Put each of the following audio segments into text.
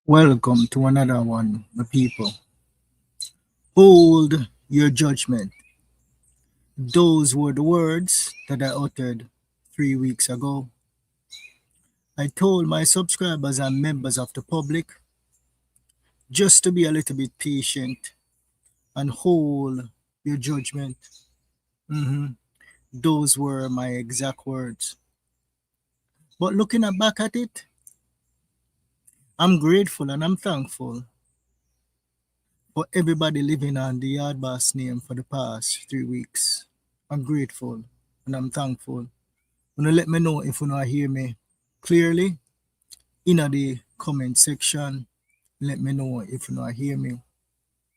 Welcome to another one, my people. Hold your judgment. Those were the words that I uttered 3 weeks ago. I told my subscribers and members of the public just to be a little bit patient and hold your judgment. Those were my exact words. But looking back at it, I'm grateful and I'm thankful for everybody living on the Yard Boss name for the past 3 weeks. I'm grateful and I'm thankful. Let me know if you not hear me clearly in the comment section. Let me know if you not hear me.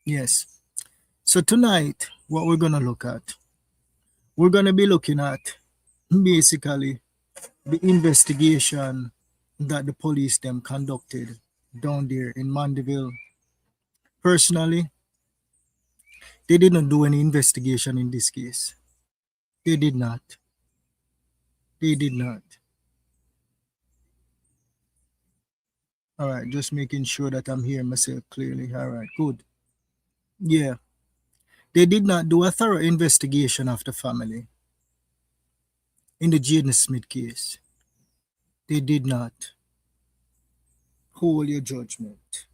Yes. So tonight, what we're gonna look at, we're gonna be looking at basically the investigation that the police them conducted down there in Mandeville. Personally, they didn't do any investigation in this case. They did not. They did not. All right, just making sure that I'm hearing myself clearly. All right, good. Yeah. They did not do a thorough investigation of the family in the Jayden Smith case. They did not. Hold your judgment.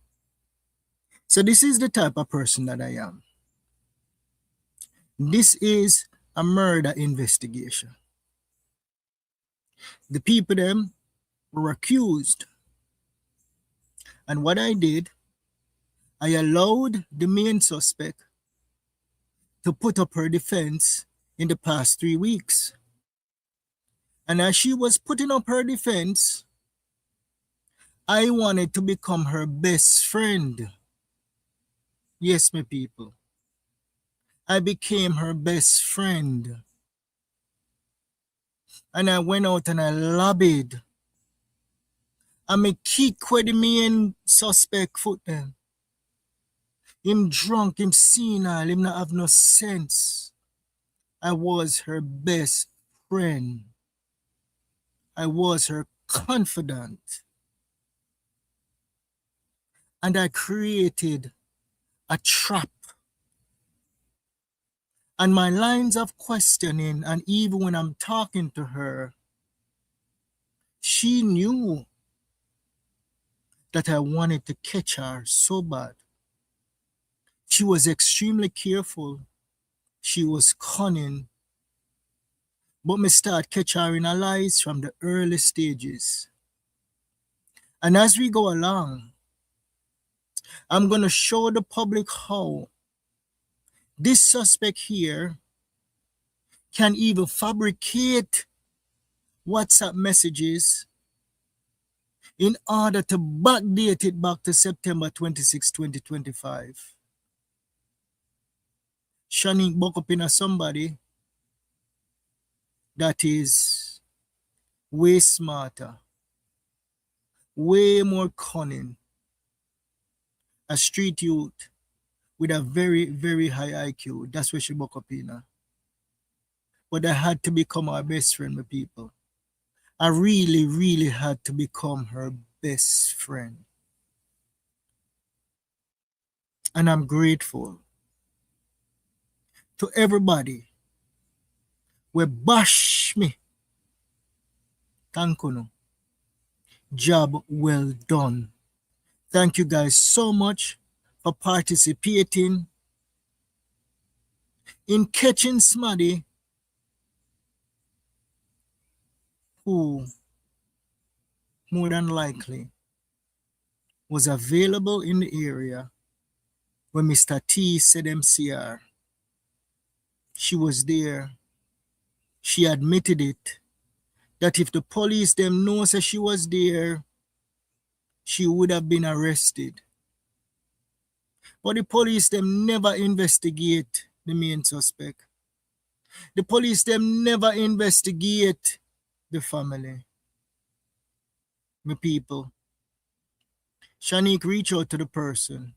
So this is the type of person that I am. This is a murder investigation. The people them were accused. And what I did, I allowed the main suspect to put up her defense in the past 3 weeks. And as she was putting up her defense, I wanted to become her best friend. Yes, my people. I became her best friend. And I went out and I lobbied. I me kick where the main suspect foot them. Him drunk, him senile, him not have no sense. I was her best friend. I was her confidant. And I created a trap. And my lines of questioning, and even when I'm talking to her, she knew that I wanted to catch her so bad. She was extremely careful. She was cunning. But me start catch her in her lies from the early stages. And as we go along, I'm going to show the public how this suspect here can even fabricate WhatsApp messages in order to backdate it back to September 26, 2025. Shanique buck up in somebody that is way smarter, way more cunning, a street youth with a very, very high IQ. That's where she buck up in. But I had to become her best friend, my people. I really, really had to become her best friend. And I'm grateful to everybody who bash me. Thank you. Job well done. Thank you guys so much for participating in catching somebody who more than likely was available in the area when Mr. T said MCR. She was there. She admitted it. That if the police them knows that she was there, she would have been arrested. But the police them never investigate the main suspect. The police them never investigate the family. My people. Shanique reached out to the person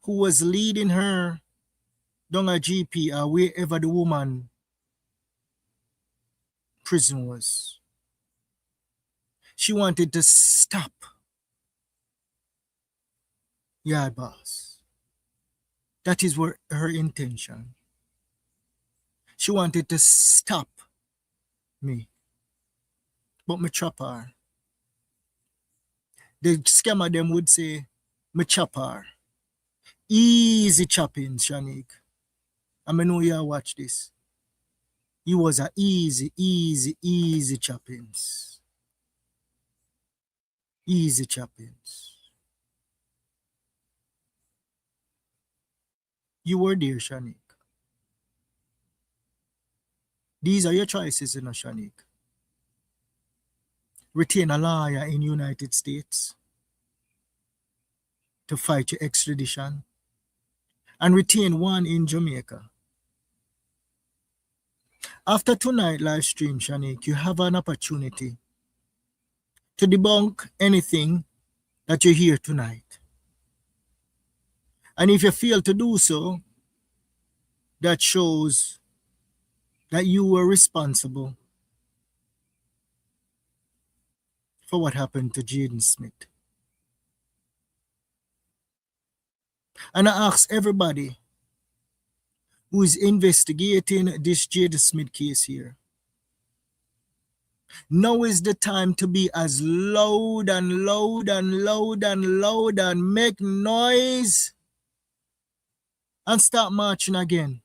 who was leading her down a GP or wherever the woman prison was. She wanted to stop Yard Boss. That is what her intention. She wanted to stop me. But me chop her. The scammer them would say, me chop her. Easy chopping, Shanique. I know you watch this. It was a easy choppings. Easy choppings. You were there, Shanique. These are your choices, Shanique. Retain a lawyer in United States to fight your extradition, and retain one in Jamaica. After tonight live stream, Shanique, you have an opportunity to debunk anything that you hear tonight. And if you fail to do so, that shows that you were responsible for what happened to Jayden Smith. And I ask everybody who is investigating this Jayden Smith case here, now is the time to be as loud and loud and loud and loud and make noise and start marching again.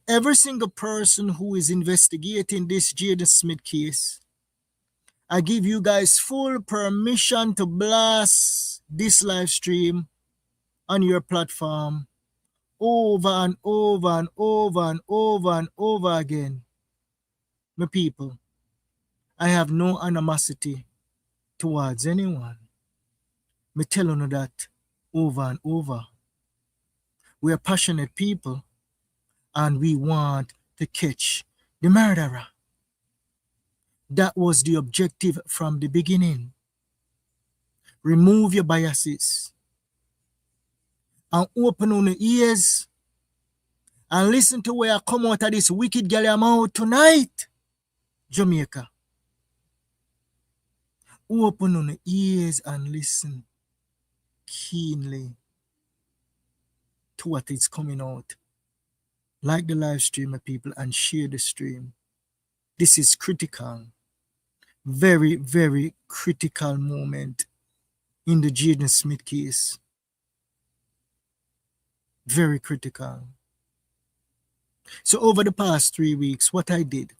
Every single person who is investigating this Jayden Smith case, I give you guys full permission to blast this live stream on your platform over and over and over and over and over again. My people, I have no animosity towards anyone. Me tell you that over and over. We are passionate people and we want to catch the murderer. That was the objective from the beginning. Remove your biases and open on the ears and listen to where I come out of this wicked girl I'm out tonight, Jamaica. Open on the ears and listen keenly to what is coming out. Like the live stream, people, and share the stream. This is critical. Very, very critical moment in the Jayden Smith case. Very critical. So over the past 3 weeks, what I did,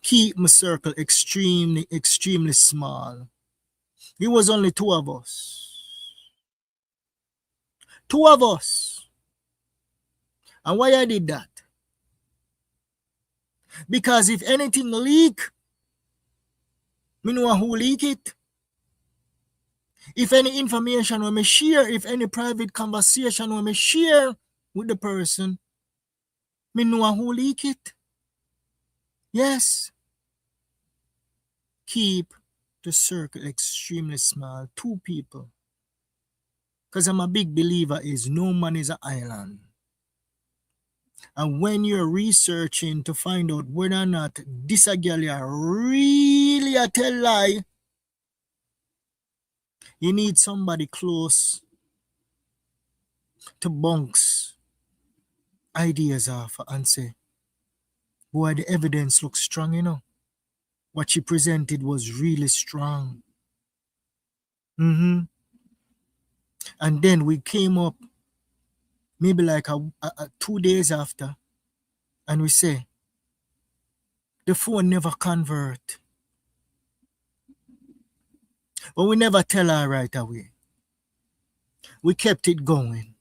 keep my circle extremely small. It was only two of us. Two of us. And why I did that? Because if anything leak, me know who leak it. If any information we may share, if any private conversation we may share with the person, me know who leak it. Yes. Keep the circle extremely small. Two people. Because I'm a big believer is no man is an island. And when you're researching to find out whether or not this a girl really a tell lie, you need somebody close to bounce ideas off and say, boy, the evidence looks strong, you know. What she presented was really strong. And then we came up maybe like 2 days after, and we say, the phone never convert. But we never tell her right away. We kept it going.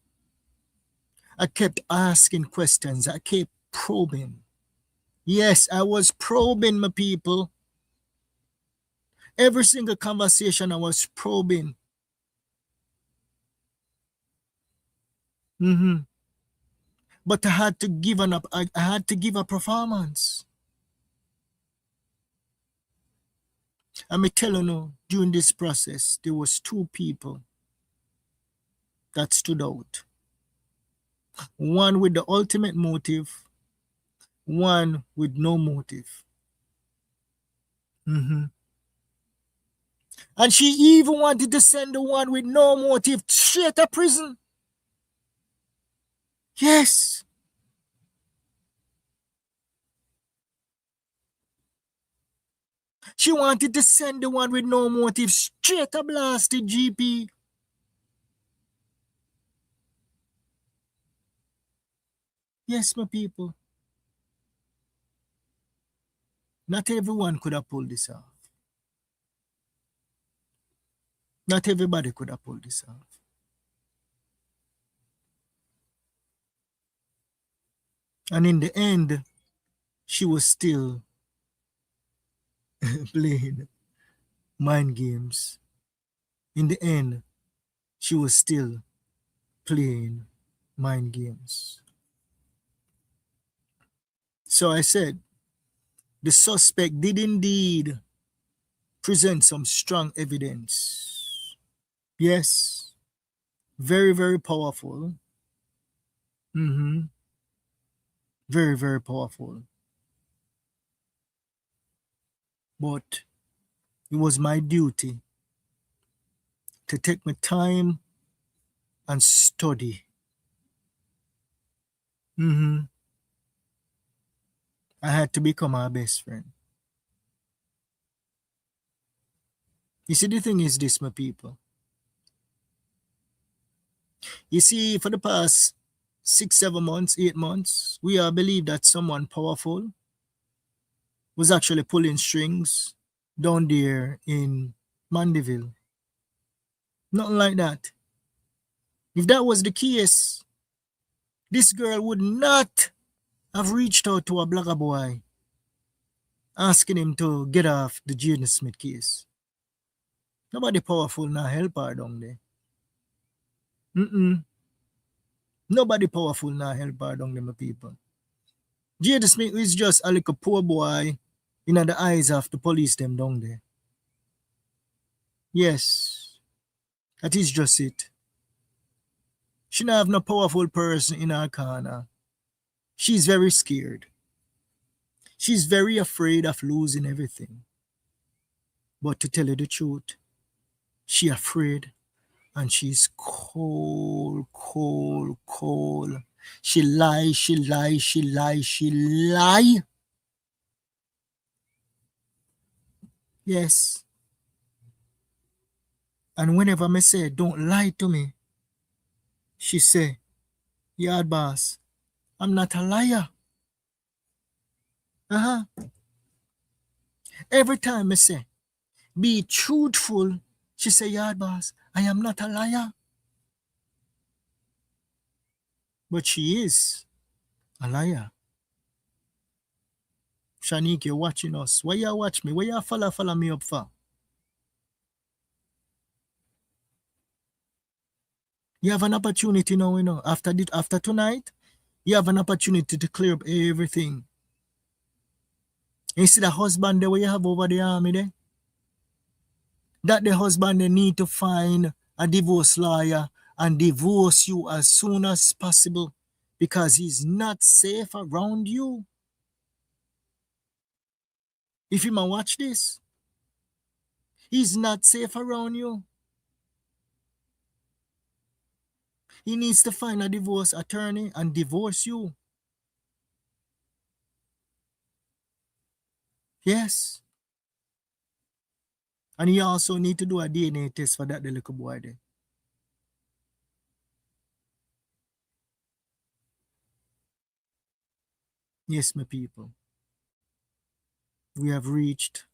I kept asking questions. I kept probing. Yes, I was probing, my people. Every single conversation I was probing. But I had to give I had to give a performance. And me tell you now, during this process, there was two people that stood out. One with the ultimate motive, one with no motive. Mm-hmm. And she even wanted to send the one with no motive straight to prison. Yes. She wanted to send the one with no motive straight to blasted GP. Yes, my people. Not everyone could have pulled this off. Not everybody could have pulled this off. And in the end, she was still playing mind games. In the end, she was still playing mind games. So I said, the suspect did indeed present some strong evidence. Yes, very, very powerful. Very, very powerful. But it was my duty to take my time and study. I had to become her best friend. You see, the thing is this, my people. You see, for the past 6, 7 months, 8 months, we all believe that someone powerful was actually pulling strings down there in Mandeville. Nothing like that. If that was the case, this girl would not have reached out to a blogger boy asking him to get off the Jayden Smith case. Nobody powerful now help her down there. Nobody powerful now help her down there, my people. Jayden Smith is just a little poor boy in the eyes of the police them down there. Yes, that is just it. She not have no powerful person in her corner. She's very scared. She's very afraid of losing everything. But to tell you the truth, she afraid and she's cold. She lie. Yes. And whenever I say, don't lie to me, she say, Yard boss, I'm not a liar. Every time I say, be truthful, she say, Yard boss, I am not a liar. But she is a liar. Shanique, you're watching us. Why you watch me? Why you follow me up for? You have an opportunity now, after tonight, you have an opportunity to clear up everything. You see the husband there where you have over the army there? That the husband they need to find a divorce lawyer and divorce you as soon as possible because he's not safe around you. If you might watch this, he's not safe around you. He needs to find a divorce attorney and divorce you. Yes. And he also need to do a DNA test for that the little boy there. Yes, my people. We have reached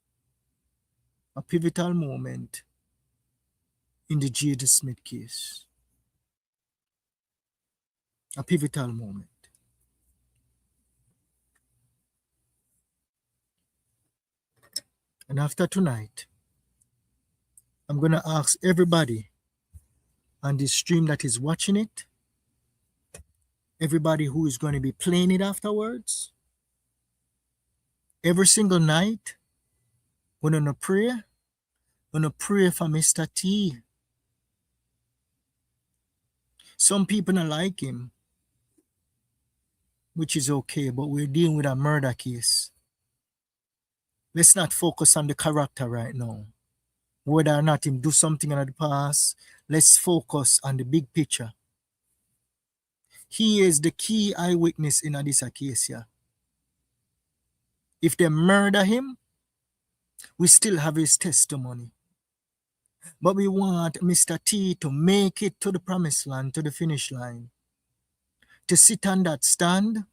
a pivotal moment in the Jayden Smith case. A pivotal moment. And after tonight, I'm going to ask everybody on this stream that is watching it, everybody who is going to be playing it afterwards, every single night, we're going to pray for Mr. T. Some people don't like him, which is okay, but we're dealing with a murder case. Let's not focus on the character right now. Whether or not him do something in the past, let's focus on the big picture. He is the key eyewitness in this case here. If they murder him, we still have his testimony. But we want Mr. T to make it to the promised land, to the finish line. To sit on that stand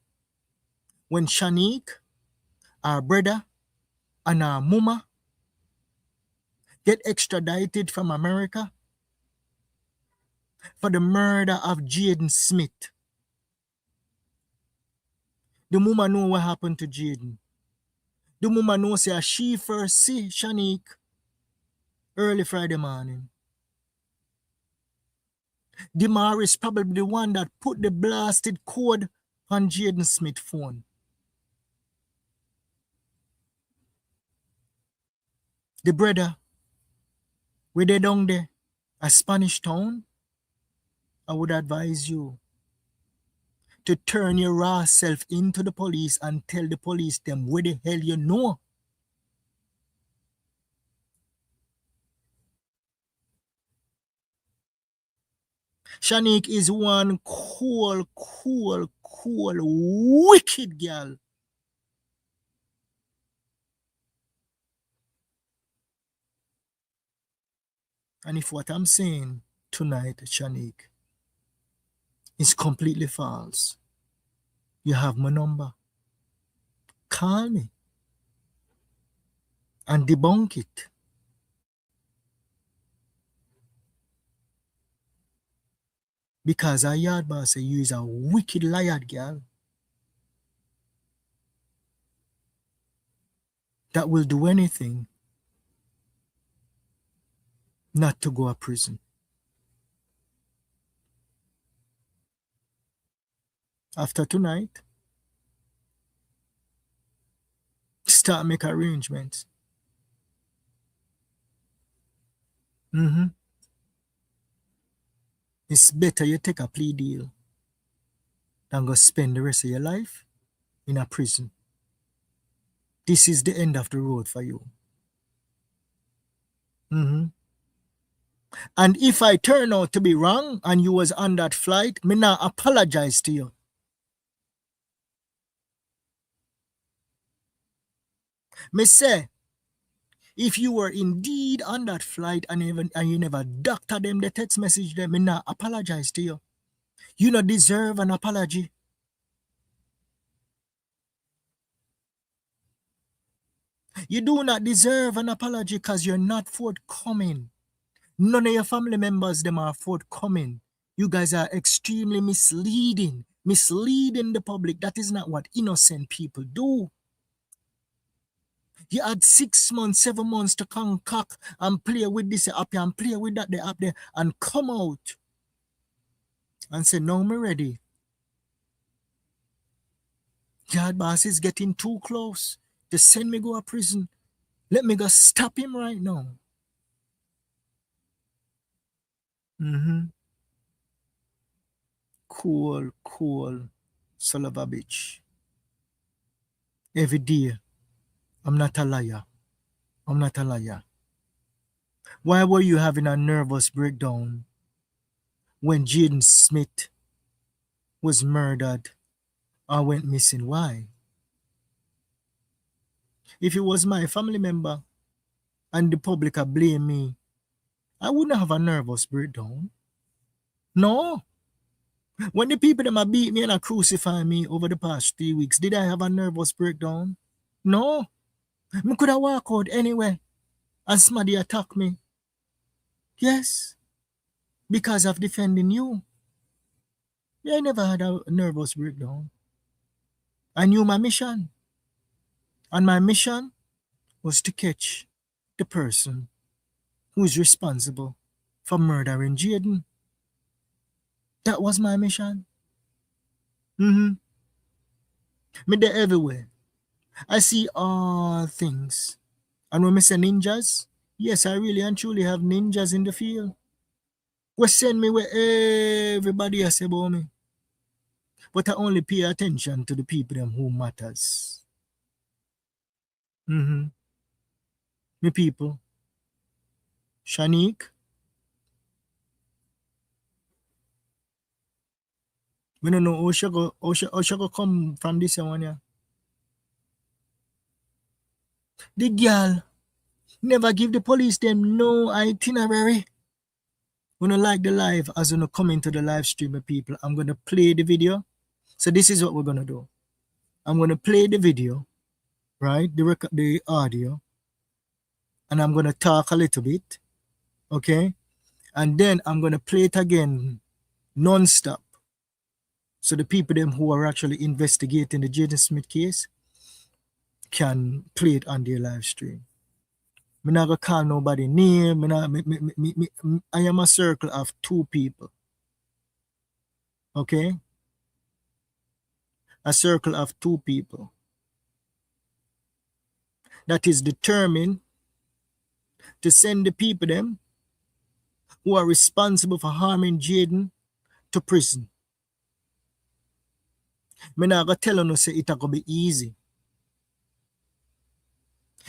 when Shanique, our brother, and our mama get extradited from America for the murder of Jayden Smith. The mama know what happened to Jayden. The mama know say she first see Shanique early Friday morning. Demar is probably the one that put the blasted code on Jayden Smith's phone. The brother, where they down there, a Spanish town, I would advise you to turn your raw self into the police and tell the police them where the hell you know. Shanique is one cool, wicked girl. And if what I'm saying tonight, Shanique, is completely false, you have my number. Call me and debunk it. Because our yard boss say you is a wicked liar girl that will do anything not to go to prison. After tonight, start make arrangements. It's better you take a plea deal than go spend the rest of your life in a prison. This is the end of the road for you. And if I turn out to be wrong and you was on that flight, me not apologize to you. Me say, if you were indeed on that flight and you never doctor them the text message them, me not apologize to you. You not deserve an apology. You do not deserve an apology because you're not forthcoming. None of your family members them are forthcoming. You guys are extremely misleading the public. That is not what innocent people do. You had 6 months, 7 months to concoct and play with this app and play with that the app there and come out and say, no, I'm ready. Yard boss is getting too close to send me go to prison. Let me go stop him right now. Cool, son of a bitch. Every day, I'm not a liar. Why were you having a nervous breakdown when Jayden Smith was murdered or went missing? Why? If it was my family member and the public are blame me, I wouldn't have a nervous breakdown. No. When the people that beat me and crucify me over the past 3 weeks, did I have a nervous breakdown? No. I could have walked out anyway and somebody attack me. Yes. Because of defending you. I never had a nervous breakdown. I knew my mission. And my mission was to catch the person who is responsible for murdering Jayden. That was my mission. Me there everywhere. I see all things. And when I say ninjas, yes, I really and truly have ninjas in the field. We send me where everybody has about me. But I only pay attention to the people them who matters. me people. Shanique, we don't know how she go come from this one here. The girl never give the police them no itinerary. We don't like the live as we come into the live stream, people. I'm gonna play the video. So this is what we're gonna do. I'm gonna play the video, right? The audio, and I'm gonna talk a little bit, okay? And then I'm gonna play it again non-stop. So the people them who are actually investigating the Jayden Smith case can play it on their live stream. I'm not gonna call nobody name. I am a circle of two people. Okay? A circle of two people that is determined to send the people them who are responsible for harming Jayden to prison. I'm not gonna tell you say it's gonna be easy.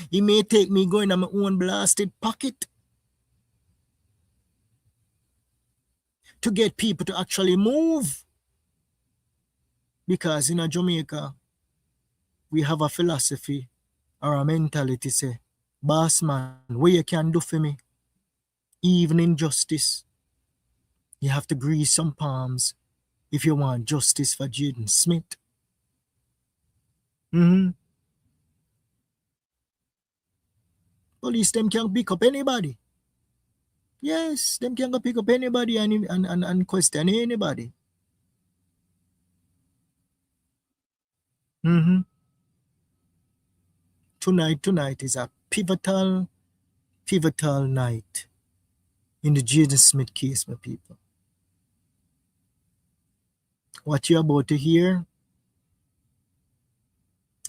It may take me going on my own blasted pocket to get people to actually move. Because in Jamaica, we have a philosophy or a mentality say, boss man, what you can do for me, even injustice, you have to grease some palms if you want justice for Jayden Smith. Police them can pick up anybody. Yes, them can go pick up anybody and question anybody. Tonight is a pivotal night in the Jayden Smith case, my people. What you're about to hear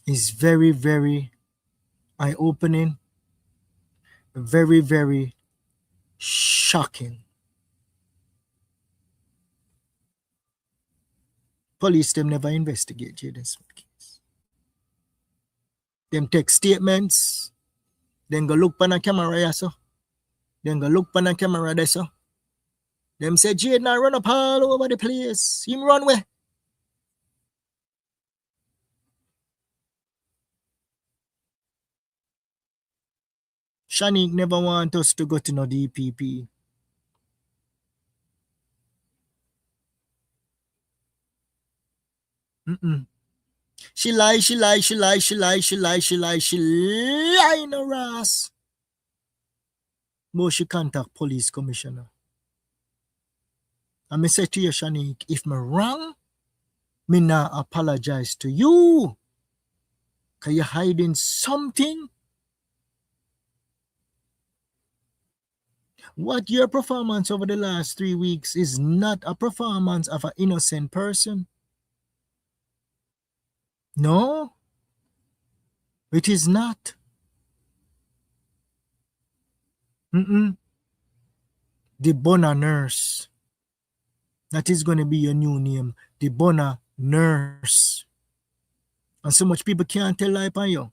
is very, very eye-opening, very, very shocking. Police them never investigate Jayden Smith case. Them take statements, then go look pan a camera so. Then go look pan a camera there so. Them say Jayden run up all over the place. Him run where? Shanique never want us to go to no DPP. She lie in her ass. But she contact police commissioner. And me say to you, Shanique, if me wrong, me not apologize to you. Cause you're hiding something. What your performance over the last 3 weeks is not a performance of an innocent person. No, it is not. The Bona nurse. That is going to be your new name. The Bona nurse. And so much people can't tell lie on you.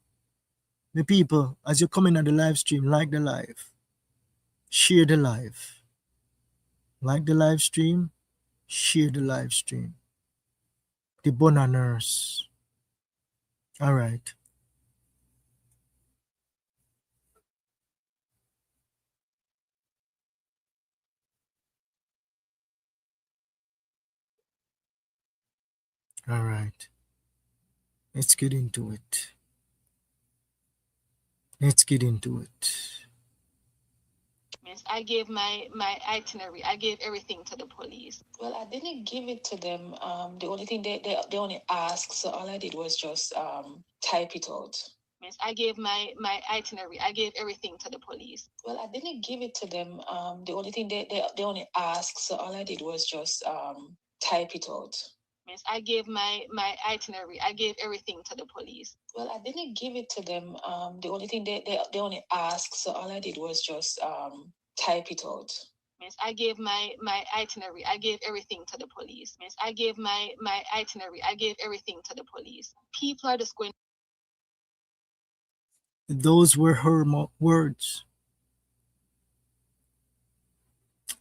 The people, as you come in on the live stream, like the live. Share the live. Like the live stream. Share the live stream. The Bona nurse. All right. All right. Let's get into it. Let's get into it. Yes, I gave my itinerary. I gave everything to the police. Well, I didn't give it to them. The only thing they only asked, so all I did was just type it out. Yes, I gave my itinerary. I gave everything to the police. Well, I didn't give it to them. The only thing they only asked, so all I did was just type it out. Yes, I gave my itinerary. I gave everything to the police. Well, I didn't give it to them. The only thing they only asked, so all I did was just type it out. Yes, I gave my itinerary. I gave everything to the police. Yes, I gave my itinerary. I gave everything to the police. People are just going. Those were her words.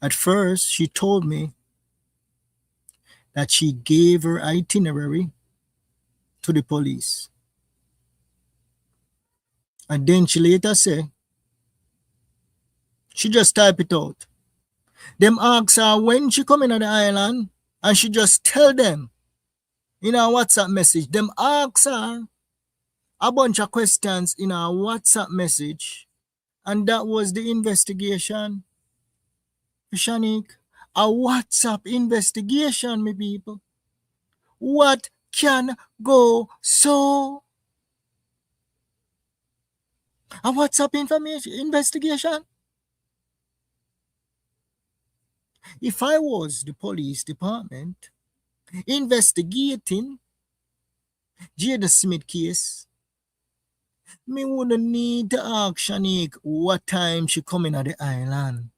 At first, she told me that she gave her itinerary to the police. And then she later said, she just type it out. Them ask her when she coming on the island, and she just tell them in a WhatsApp message. Them ask her a bunch of questions in a WhatsApp message, and that was the investigation. Shanique, a WhatsApp investigation, me people. What can go so? A WhatsApp investigation? If I was the police department investigating Jada Smith case, me wouldn't need to ask Shanique what time she coming at the island.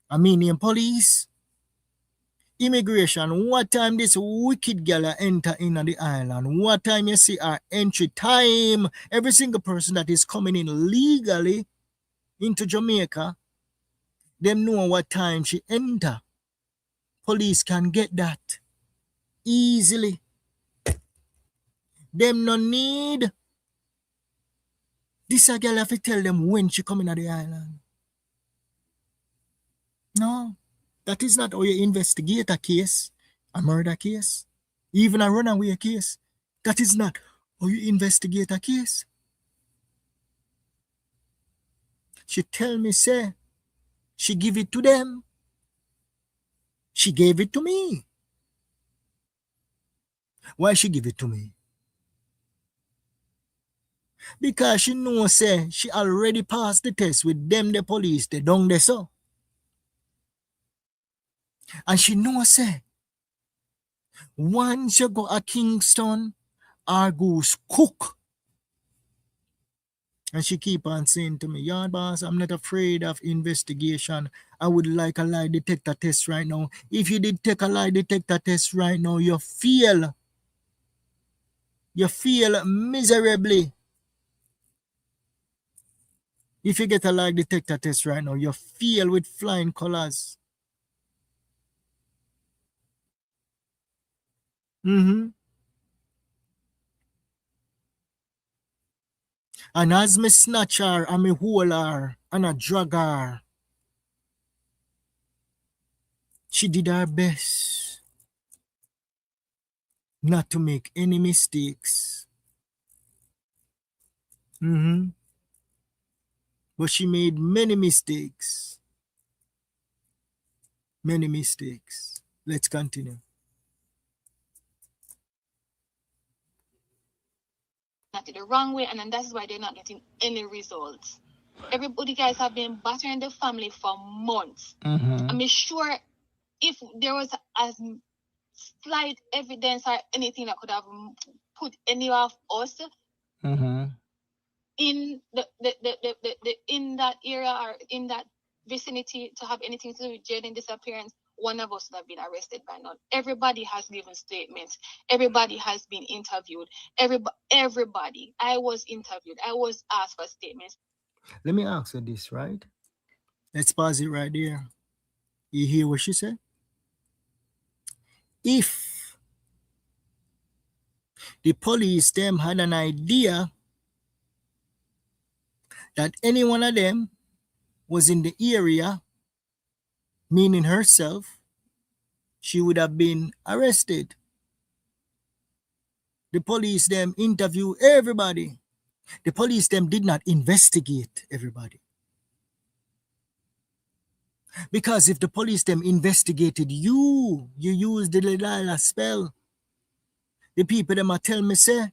I mean, in police, immigration, what time this wicked girl enter in on the island? What time you see her entry time? Every single person that is coming in legally into Jamaica, them know what time she enter. Police can get that easily. Them no need this a girl have to tell them when she coming at the island. No, that is not how you investigate a case, a murder case, even a runaway case. That is not how you investigate a case. She tell me, say, she give it to them. She gave it to me. Why she give it to me? Because she know, say, she already passed the test with them, the police, they done there so. And she know, say, once you go at Kingston, our goose cook. And she keep on saying to me, "Yard boss, I'm not afraid of investigation. I would like a lie detector test right now. If you did take a lie detector test right now, you fail. You fail miserably. If you get a lie detector test right now, you fail with flying colors." Mm-hmm. And as me snatch her and me hold her and I drag her, she did her best not to make any mistakes. Mm-hmm. But she made many mistakes. Many mistakes. Let's continue. The wrong way, and then that's why they're not getting any results. Everybody guys have been battering the family for months. I'm sure if there was a slight evidence or anything that could have put any of us in the in that area or in that vicinity to have anything to do with Jayden disappearance, one of us would have been arrested by now. Everybody has given statements. Everybody has been interviewed. Everybody. I was interviewed. I was asked for statements. Let me ask you this, right? Let's pause it right there. You hear what she said? If the police them had an idea that any one of them was in the area, meaning herself, she would have been arrested. The police them interview everybody. The police them did not investigate everybody. Because if the police them investigated you used the Delilah spell. The people them a tell me, say,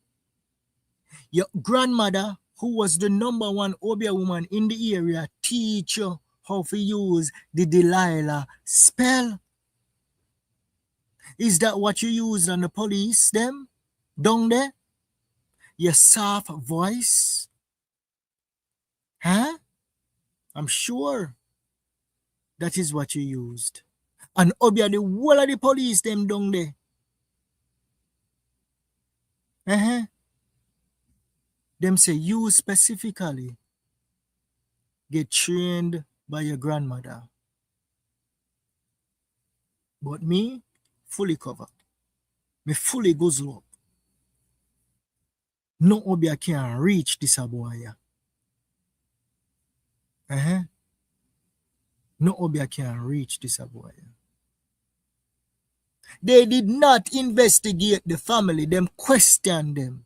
your grandmother, who was the number one Obia woman in the area, teach you how to use the Delilah spell. Is that what you used on the police them down there? Your soft voice? Huh? I'm sure that is what you used. And Obia, the whole of the police them down there. Them say you specifically get trained by your grandmother. But me, fully covered. Me fully guzzle up. No obia can reach this boy. No obia can reach this boy. They did not investigate the family. Them question them.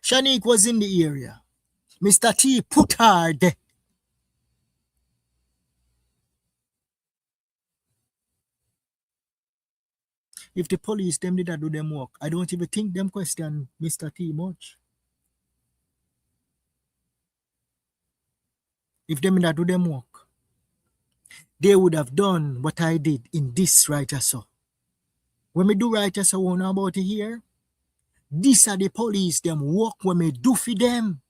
Shanique was in the area. Mr. T put her there. If the police them did not do them work, I don't even think them question Mr. T much. If them did not do them work, they would have done what I did in this right so. When me do right so, what about it here? These are the police them work when me do for them.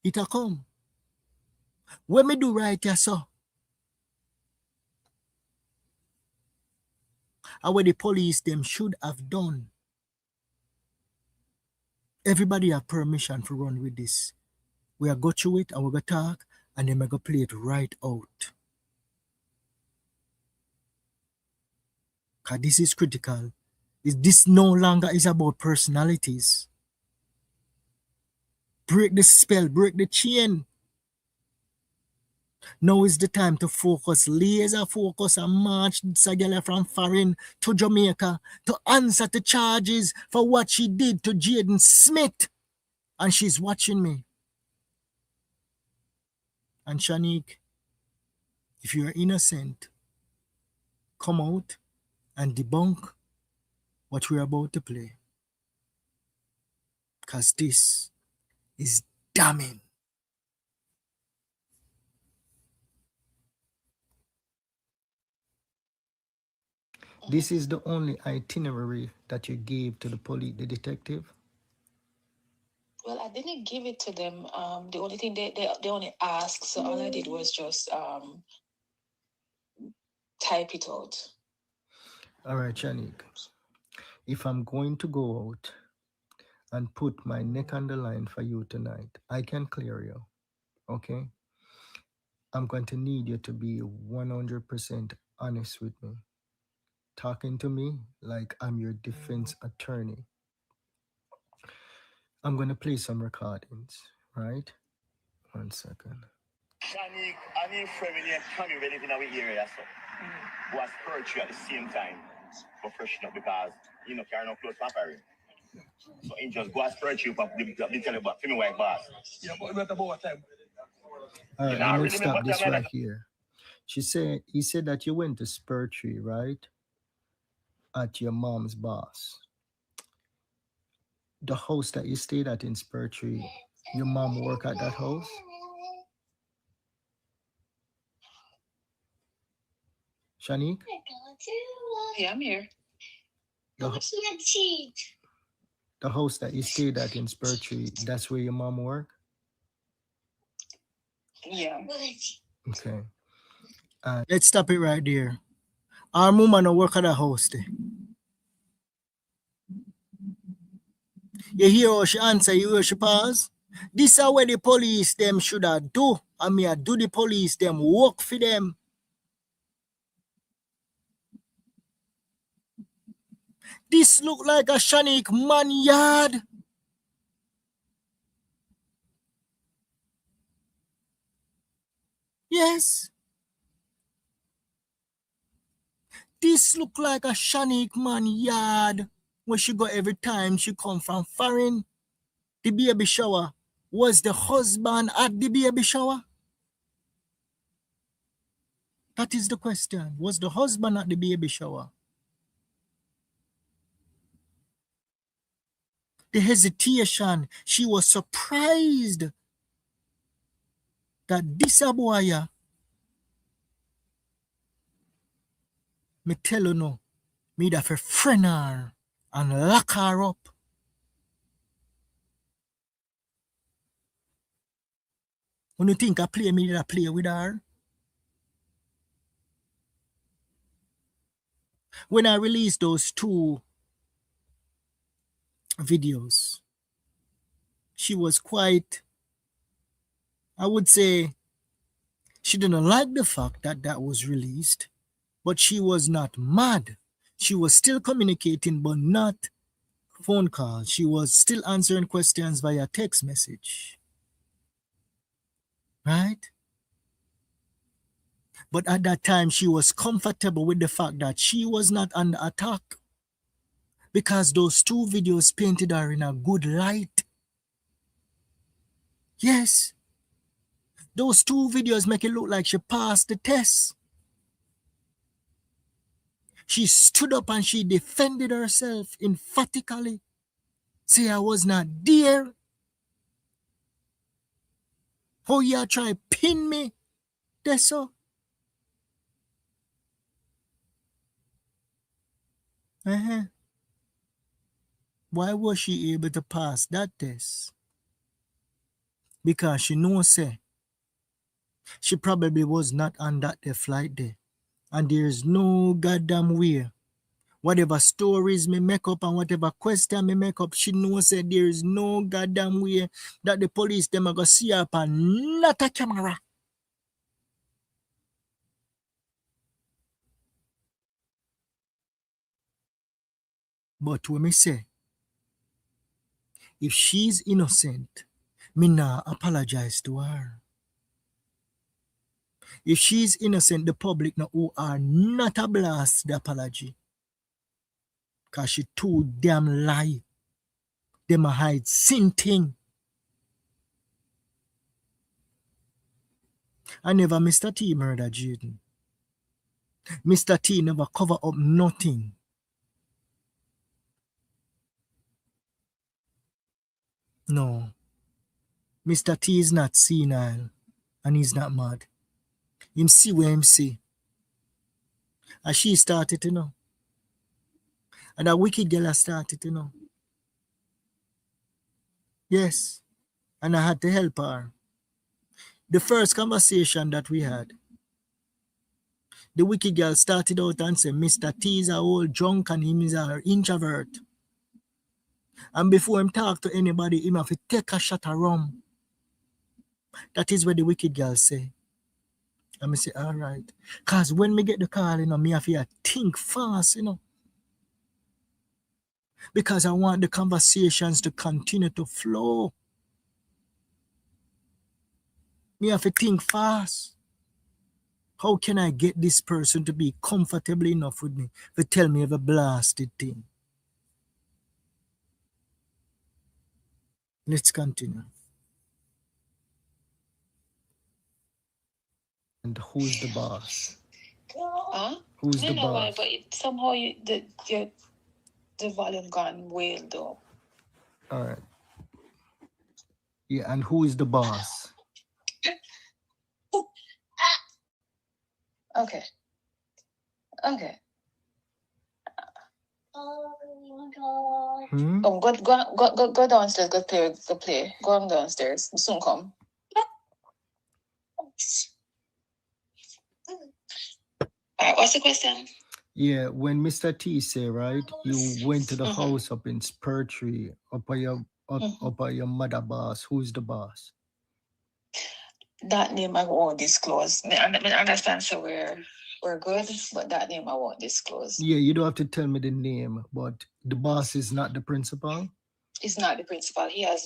It'll come. When me do right so, and what the police them should have done. Everybody have permission to run with this. We are go through it and we're going to talk and then we're going to play it right out. Because this is critical. This no longer is about personalities. Break the spell, break the chain. Now is the time to focus, laser focus and march Sagala from foreign to Jamaica to answer the charges for what she did to Jayden Smith. And she's watching me. And Shanique, if you are innocent, come out and debunk what we're about to play. Because this is damning. This is the only itinerary that you gave to the police, the detective? Well, I didn't give it to them. The only thing they only asked, so all I did was just type it out. All right, Shanique. If I'm going to go out and put my neck on the line for you tonight, I can clear you, okay? I'm going to need you to be 100% honest with me. Talking to me like I'm your defense attorney. I'm going to play some recordings, right? 1 second. Shanique, I need family can you live in our area, so was spiritual at the same time for freshen up because you know carry no clothes pampering. So he just go as spiritual but they tell you about me white boss. Yeah, but what about time? All right, I'm going to stop this right here. He said that you went to spiritual, right? At your mom's boss. The house that you stayed at in spiritual, your mom work at that house? Shanique? Yeah, I'm here. The house that you stayed at in spiritual, that's where your mom work? Yeah. Okay. Let's stop it right there. Our mama no work at the house there. You hear how she answer, you hear she pause? This is where the police them should have do. I mean, I do the police them work for them. This look like a Shanique man yard. Yes. This look like a Shanique man yard where she go every time she come from foreign. The baby shower. Was the husband at the baby shower? That is the question. Was the husband at the baby shower? The hesitation, she was surprised that this boy, me tell you no, me da for friend her and lock her up. When you think I play, me da play with her? When I released those 2 videos, she was quite, I would say, she didn't like the fact that that was released, but she was not mad. She was still communicating, but not phone calls. She was still answering questions via text message. Right? But at that time, she was comfortable with the fact that she was not under attack, because those 2 videos painted her in a good light. Yes, those 2 videos make it look like she passed the test. She stood up and she defended herself emphatically. Say I was not there. Oh, you try pin me. That's so. Why was she able to pass that test? Because she knows, say, she probably was not on that flight day. And there's no goddamn way. Whatever stories me make up and whatever question me make up, she knows that there's no goddamn way that the police them are going to see her and not a camera. But when me say, if she's innocent, me nah apologize to her. If she's innocent, the public no who are not a blast the apology. Because she too damn lie. Them a hide sin thing. I never Mr. T murder Jayden. Mr. T never cover up nothing. No. Mr. T is not senile and he's not mad. Him see where him see. And she started, you know. And that wicked girl started, you know. Yes. And I had to help her. The first conversation that we had, the wicked girl started out and said, Mr. T is a old drunk and him is an introvert. And before him talk to anybody, him have to take a shot of rum. That is what the wicked girl say. And I say, all right. Because when me get the call, you know, me have to think fast, you know. Because I want the conversations to continue to flow. Me have to think fast. How can I get this person to be comfortable enough with me to tell me of a blasted thing? Let's continue. And who's the boss? Huh? Who's the boss? Why, but somehow the volume gone way low. All right. Yeah, and who is the boss? Okay. Go downstairs. Go play. Go on downstairs. Soon come. Alright, what's the question? Yeah, when Mr. T say, right, you went to the house up in Spurtree, up by your mother boss. Who's the boss? That name I won't disclose. I understand, so we're good, but that name I won't disclose. Yeah, you don't have to tell me the name, but the boss is not the principal? He's not the principal. He has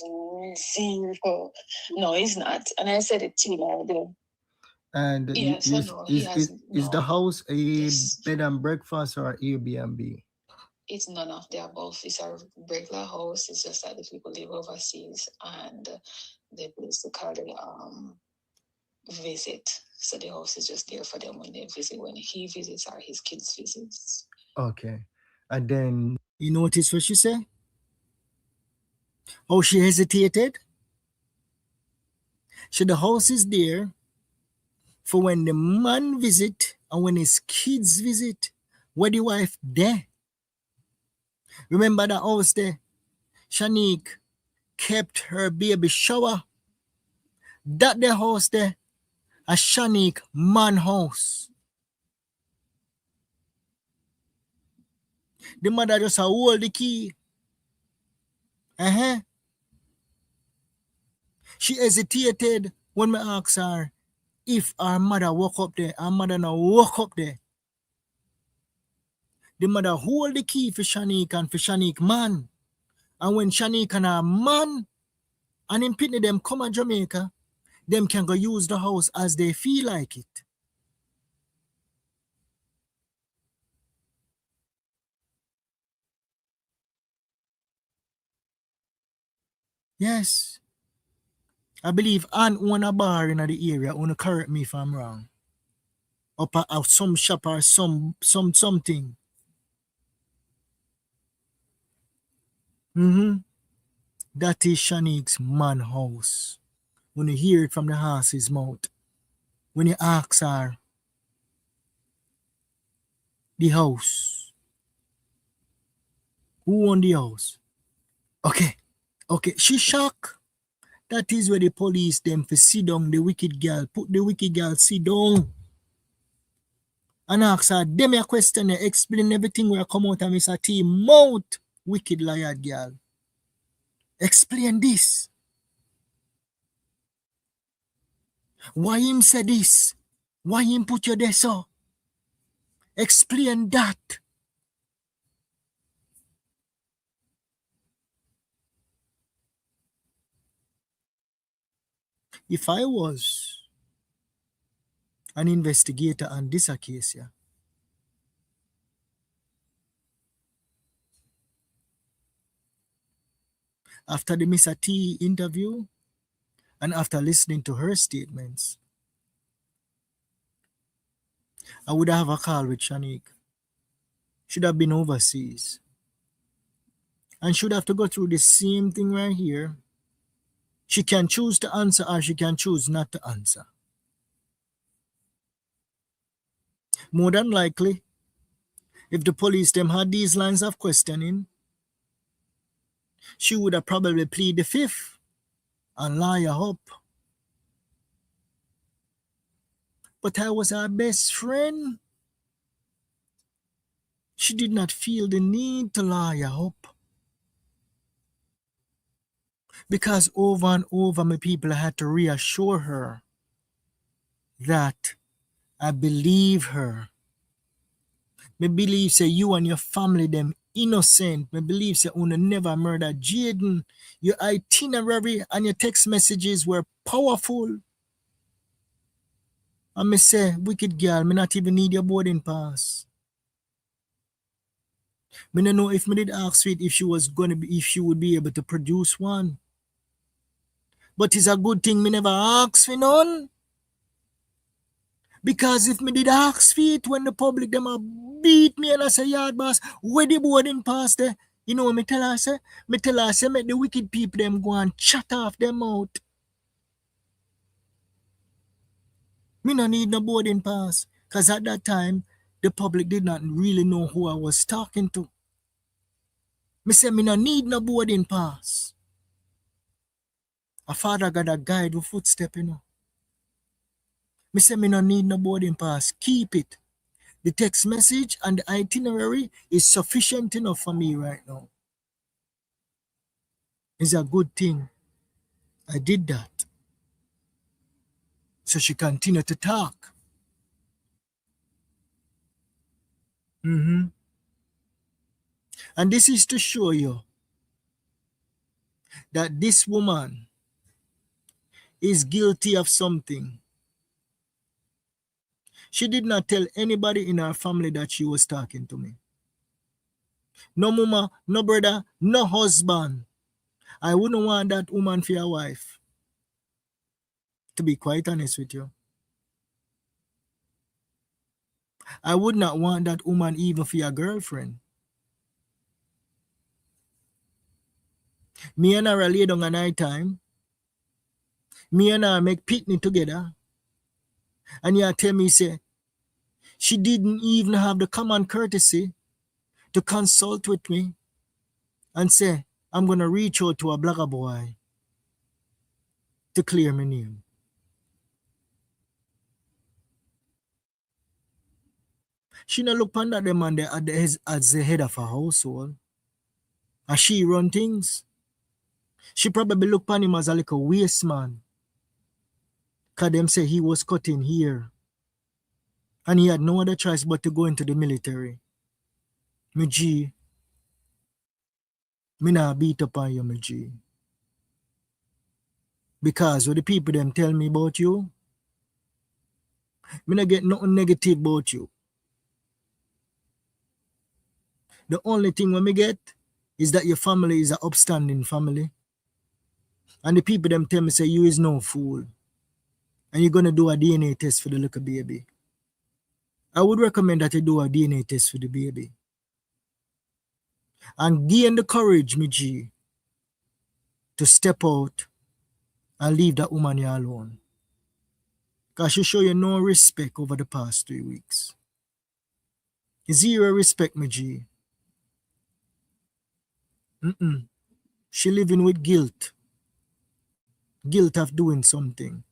zero. No, he's not. And I said it to you. And yes, is the house a bed and breakfast or Airbnb? It's none of the above. It's a regular house. It's just that the people live overseas and they place to call it visit. So the house is just there for them when they visit, when he visits or his kids visits. Okay. And then you notice what she said? Oh, she hesitated? So the house is there for when the man visit and when his kids visit. Where the wife there? Remember the house there? Shanique kept her baby shower. That the house there, a Shanique man house. The mother just hold the key. She hesitated when I asked her if her mother woke up there. Her mother now woke up there. The mother hold the key for Shanique and for Shanique man. And when Shanique and her man and him pitney them come to Jamaica, them can go use the house as they feel like it. Yes. I believe Aunt own a bar in the area. Wanna correct me if I'm wrong. Up at some shop or something. That is Shanique's man house. When you hear it from the horse's mouth. When you ask her the house. Who own the house? Okay. She shocked. That is where the police them for sit down the wicked girl. Put the wicked girl sit down. And ask her, them a question, explain everything where I come out of Mr. T mouth. Wicked liar girl. Explain this. Why him say this? Why him put you there so? Explain that. If I was an investigator on this case, yeah, after the Mr. T interview and after listening to her statements, I would have a call with Shanique. Should have been overseas. And should have to go through the same thing right here. She can choose to answer or she can choose not to answer. More than likely, if the police them had these lines of questioning, she would have probably pleaded the fifth and lie up. But I was her best friend. She did not feel the need to lie up. Because over and over, my people had to reassure her that I believe her. Me believe say you and your family them innocent. Me believe say you never murdered Jayden. Your itinerary and your text messages were powerful. And me say, wicked girl, me not even need your boarding pass. Me don't know if me did ask it if she would be able to produce one. But it's a good thing me never asked for none. Because if me did ask for it when the public them a beat me and I say, yard boss, where the boarding pass there? You know what me tell her say? Me tell her say make the wicked people them go and chat off them out. Me no need no boarding pass. Because at that time, the public did not really know who I was talking to. Me say me no need no boarding pass. A father got a guide with footstep, you know. Me say me no need no boarding pass. Keep it. The text message and the itinerary is sufficient enough for me right now. It's a good thing. I did that. So she continued to talk. And this is to show you that this woman is guilty of something. She did not tell anybody in her family that she was talking to me. No mama, no brother, no husband. I wouldn't want that woman for your wife. To be quite honest with you. I would not want that woman even for your girlfriend. Me and her lay down at night time. Me and her make picnic together. And you tell me, say, she didn't even have the common courtesy to consult with me and say, I'm going to reach out to a blogger boy to clear my name. She not look under them and as the head of a household. And she run things. She probably look upon him as a little waste man. Cause them say he was cutting here. And he had no other choice but to go into the military. Me G. Me not beat up on you, me G. Because what the people them tell me about you, me not get nothing negative about you. The only thing when me get is that your family is an upstanding family. And the people them tell me say you is no fool. And you're gonna do a DNA test for the little baby. I would recommend that you do a DNA test for the baby. And gain the courage, me G, to step out and leave that woman here alone. Because she show you no respect over the past 3 weeks. Zero respect, me G. She living with guilt. Guilt of doing something.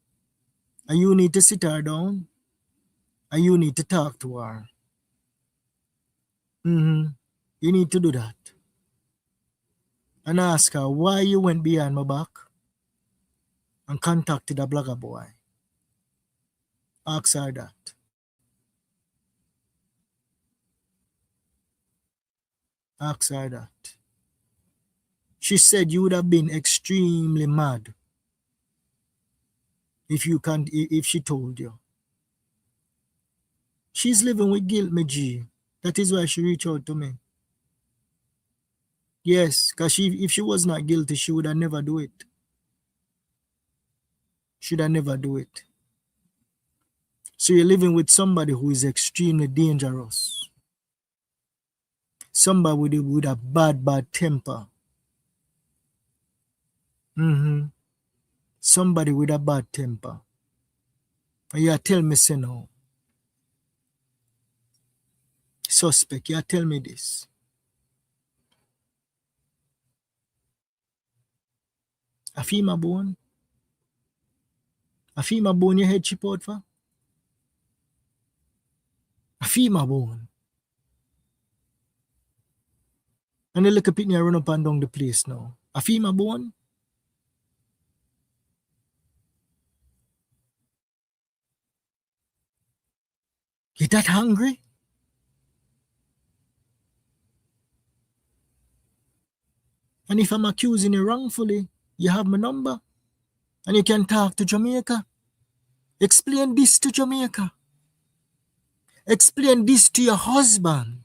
And you need to sit her down. And you need to talk to her. You need to do that. And ask her why you went behind my back and contacted a blogger boy. Ask her that. Ask her that. She said you would have been extremely mad if she told you. She's living with guilt, me G. That is why she reached out to me. Yes, because if she was not guilty, she would have never do it. Should have never do it. So you're living with somebody who is extremely dangerous. Somebody with a bad temper. Somebody with a bad temper. And you tell me, say no. Suspect, you tell me this. I feel my bone. I feel my bone your head chip out for. I feel my bone. And the little pitney run up and down the place now. I feel my bone. You that hungry? And if I'm accusing you wrongfully, you have my number. And you can talk to Jamaica. Explain this to Jamaica. Explain this to your husband.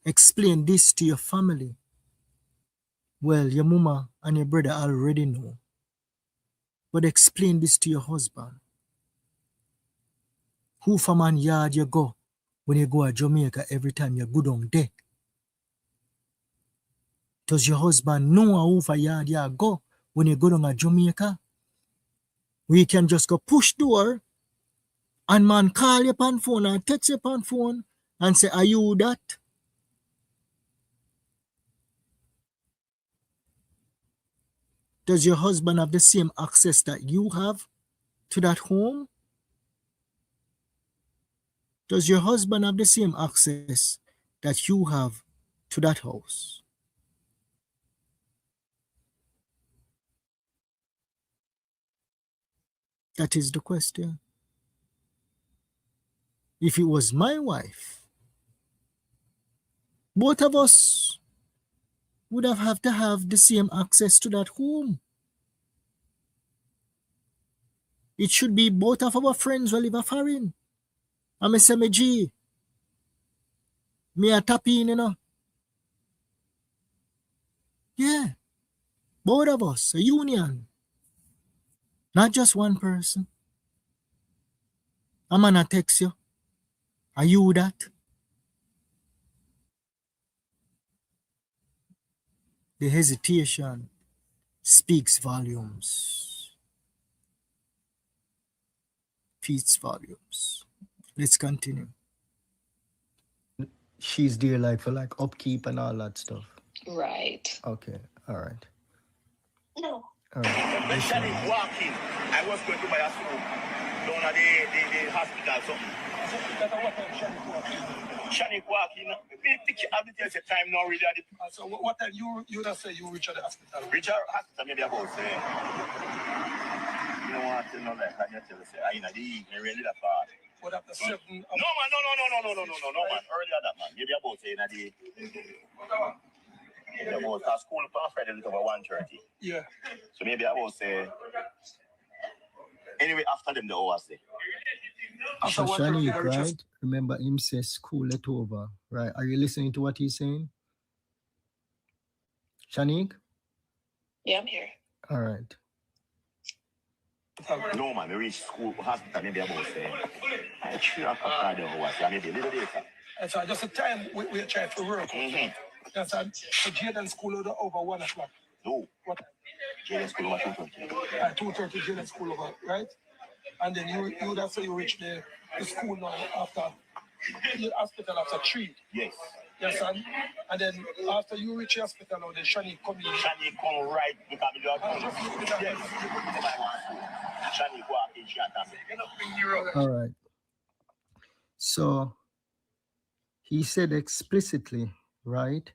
Explain this to your family. Well, your mama and your brother already know. But explain this to your husband. Who for man yard you go when you go to Jamaica every time you go down there? Does your husband know who for yard you go when you go down to Jamaica? We can just go push door and man call you upon phone and text you upon phone and say, are you that? Does your husband have the same access that you have to that home? Does your husband have the same access that you have to that house? That is the question. If it was my wife, both of us would have to have the same access to that home. It should be both of our friends will live a foreign. And I say, me G, me a tap in, you know. Yeah, both of us, a union. Not just one person. I'm gonna text you. Are you that? The hesitation speaks volumes. Speaks volumes. Let's continue. She's there like for like upkeep and all that stuff. Right. Okay, all right. No. All right. Especially walking. I was going to buy a soup. down at the hospital something. Shani walk in. The time now really. So what time you just say you reach at the hospital? Reach our hospital maybe about say. You don't want to know that. I just tell you say I in the evening really that far. What after 7? No man, no man. Earlier that man. Maybe about say in the about our school on Friday little over 1:30. Yeah. So maybe I will say anyway after them the hours say. So Shanique, right? Remember him says school let over, right? Are you listening to what he's saying? Shanique? Yeah, I'm here. All right. No man, we reach school hospital maybe about say 3 o'clock the hours, maybe a little later. And so just the time we try to work. Mm-hmm. That's so Jayden school over 1 o'clock. No. What time? Jayden school over 2:30. At 2:30 Jayden school over, right? And then you would have to reach the school now after the hospital after 3. Yes. Yes, son. And then after you reach the hospital now, the Shani come in. Shani come right because we don't yes. Shani walk in shot. All right. So he said explicitly, right,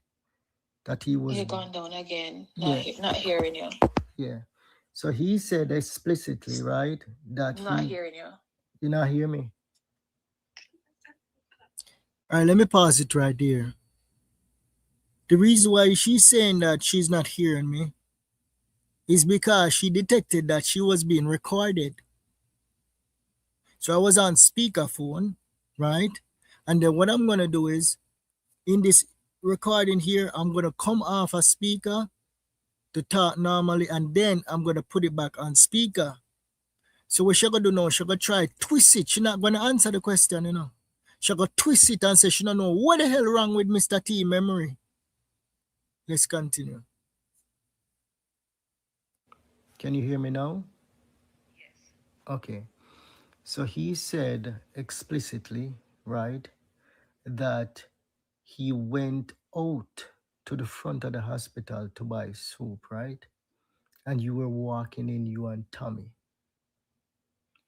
that he was. You're gone down again. Yeah. Not hearing you. Yeah. So he said explicitly, right, that Not hearing you. You not hear me? All right, let me pause it right there. The reason why she's saying that she's not hearing me is because she detected that she was being recorded. So I was on speakerphone, right? And then what I'm going to do is, in this recording here, I'm going to come off a speaker to talk normally, and then I'm going to put it back on speaker. So what she going to do now, she going to try twist it. She's not going to answer the question, you know. She going to twist it and say she don't know what the hell wrong with Mr. T memory. Let's continue. Can you hear me now? Yes. Okay. So he said explicitly, right, that he went out to the front of the hospital to buy soup, right? And you were walking in, you and Tommy.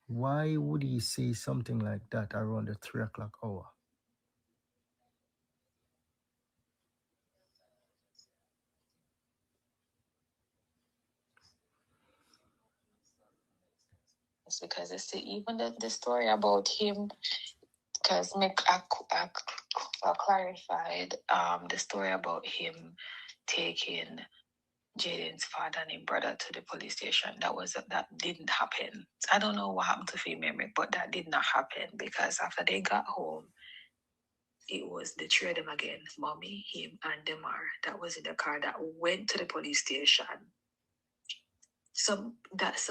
Why would he say something like that around the 3 o'clock hour? It's because it's even the story about him, because I clarified the story about him taking Jayden's father and his brother to the police station. That didn't happen. I don't know what happened to Faye memory, but that did not happen because after they got home, it was the three of them again, mommy, him, and Demar, that was in the car that went to the police station. So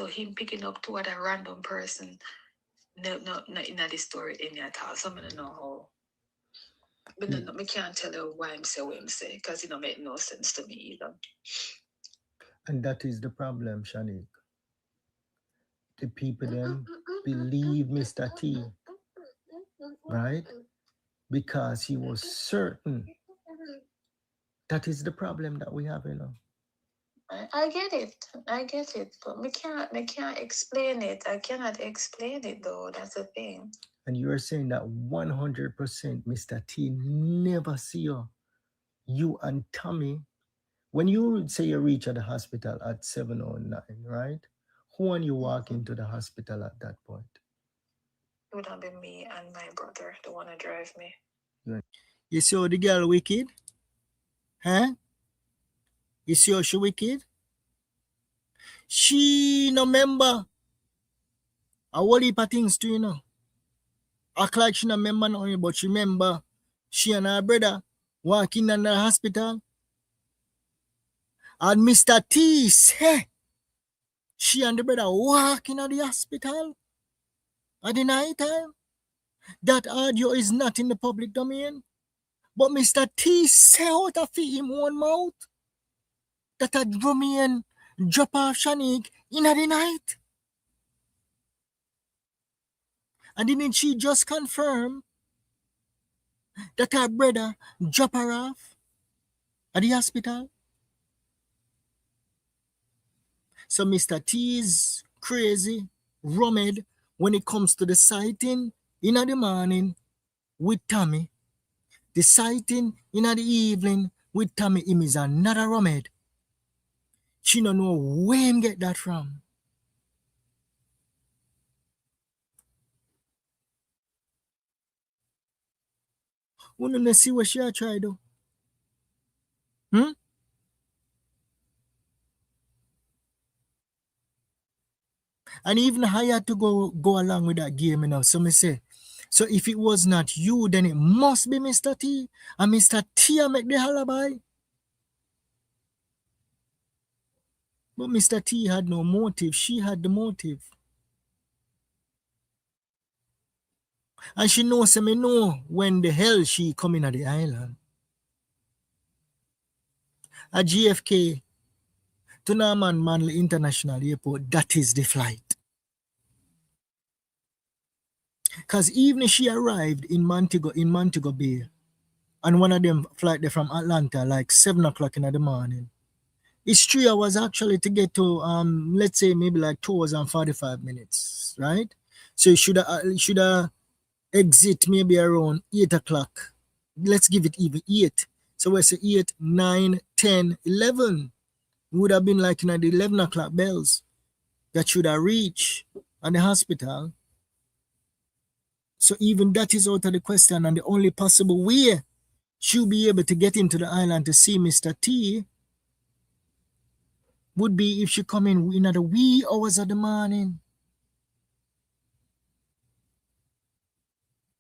him picking up two other random person, no in the story in at all. So I don't know how. But no, I can't tell you why I'm saying what I'm saying, because it don't make no sense to me either. And that is the problem, Shanique. The people then believe Mr. T, right? Because he was certain. That is the problem that we have, you know. I get it, but we can't explain it. I cannot explain it though. That's the thing. And you are saying that 100% Mr. T never see you and Tommy. When you say you reach at the hospital at 7:09, right? Who and you walk into the hospital at that point? It would have been me and my brother, the one who drive me. You see how the girl wicked? Huh? You see how she wicked? She no member. A whole heap of things too, you know. Act like she no member nothing, but she remember she and her brother walking in the hospital. And Mr. T say she and the brother walking at the hospital at the night time. That audio is not in the public domain. But Mr. T say out of him one mouth that a Romain drop off Shanique in the night. And didn't she just confirm that her brother drop her off at the hospital? So Mr. T is crazy, rummed, when it comes to the sighting in the morning with Tommy, the sighting in the evening with Tommy, him is another rumhead. She don't know where him get that from. We don't see what she try do. And even I had to go along with that game, you know. So me say, so if it was not you, then it must be Mr. T. And Mr. T make the alibi. But Mr. T had no motive. She had the motive. And she knows, so me know when the hell she coming at the island. At JFK to Norman Manley International Airport, that is the flight. Because even if she arrived in Montego Bay, and one of them flight there from Atlanta like 7 o'clock in the morning, it's 3 hours actually to get to let's say maybe like 2 hours and 45 minutes, right? So you should exit maybe around 8 o'clock. Let's give it even 8. So we say 8, 9, 10, 11. It would have been like the 11 o'clock bells that should have reached at the hospital. So even that is out of the question, and the only possible way she'll be able to get into the island to see Mr. T would be if she come in the wee hours of the morning.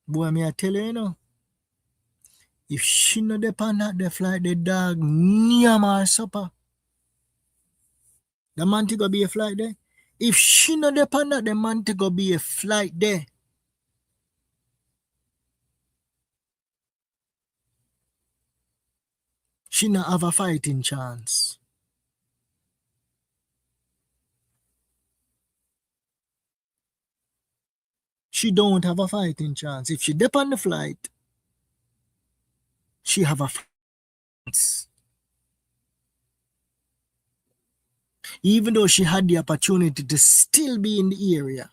Boy, me I tell you, you know, if she not depend on the flight, the dog near my supper. The man to go be a flight there. If she not depend on the man to go be a flight there. She not have a fighting chance. She don't have a fighting chance. If she depend on the flight, she have a chance. Even though she had the opportunity to still be in the area.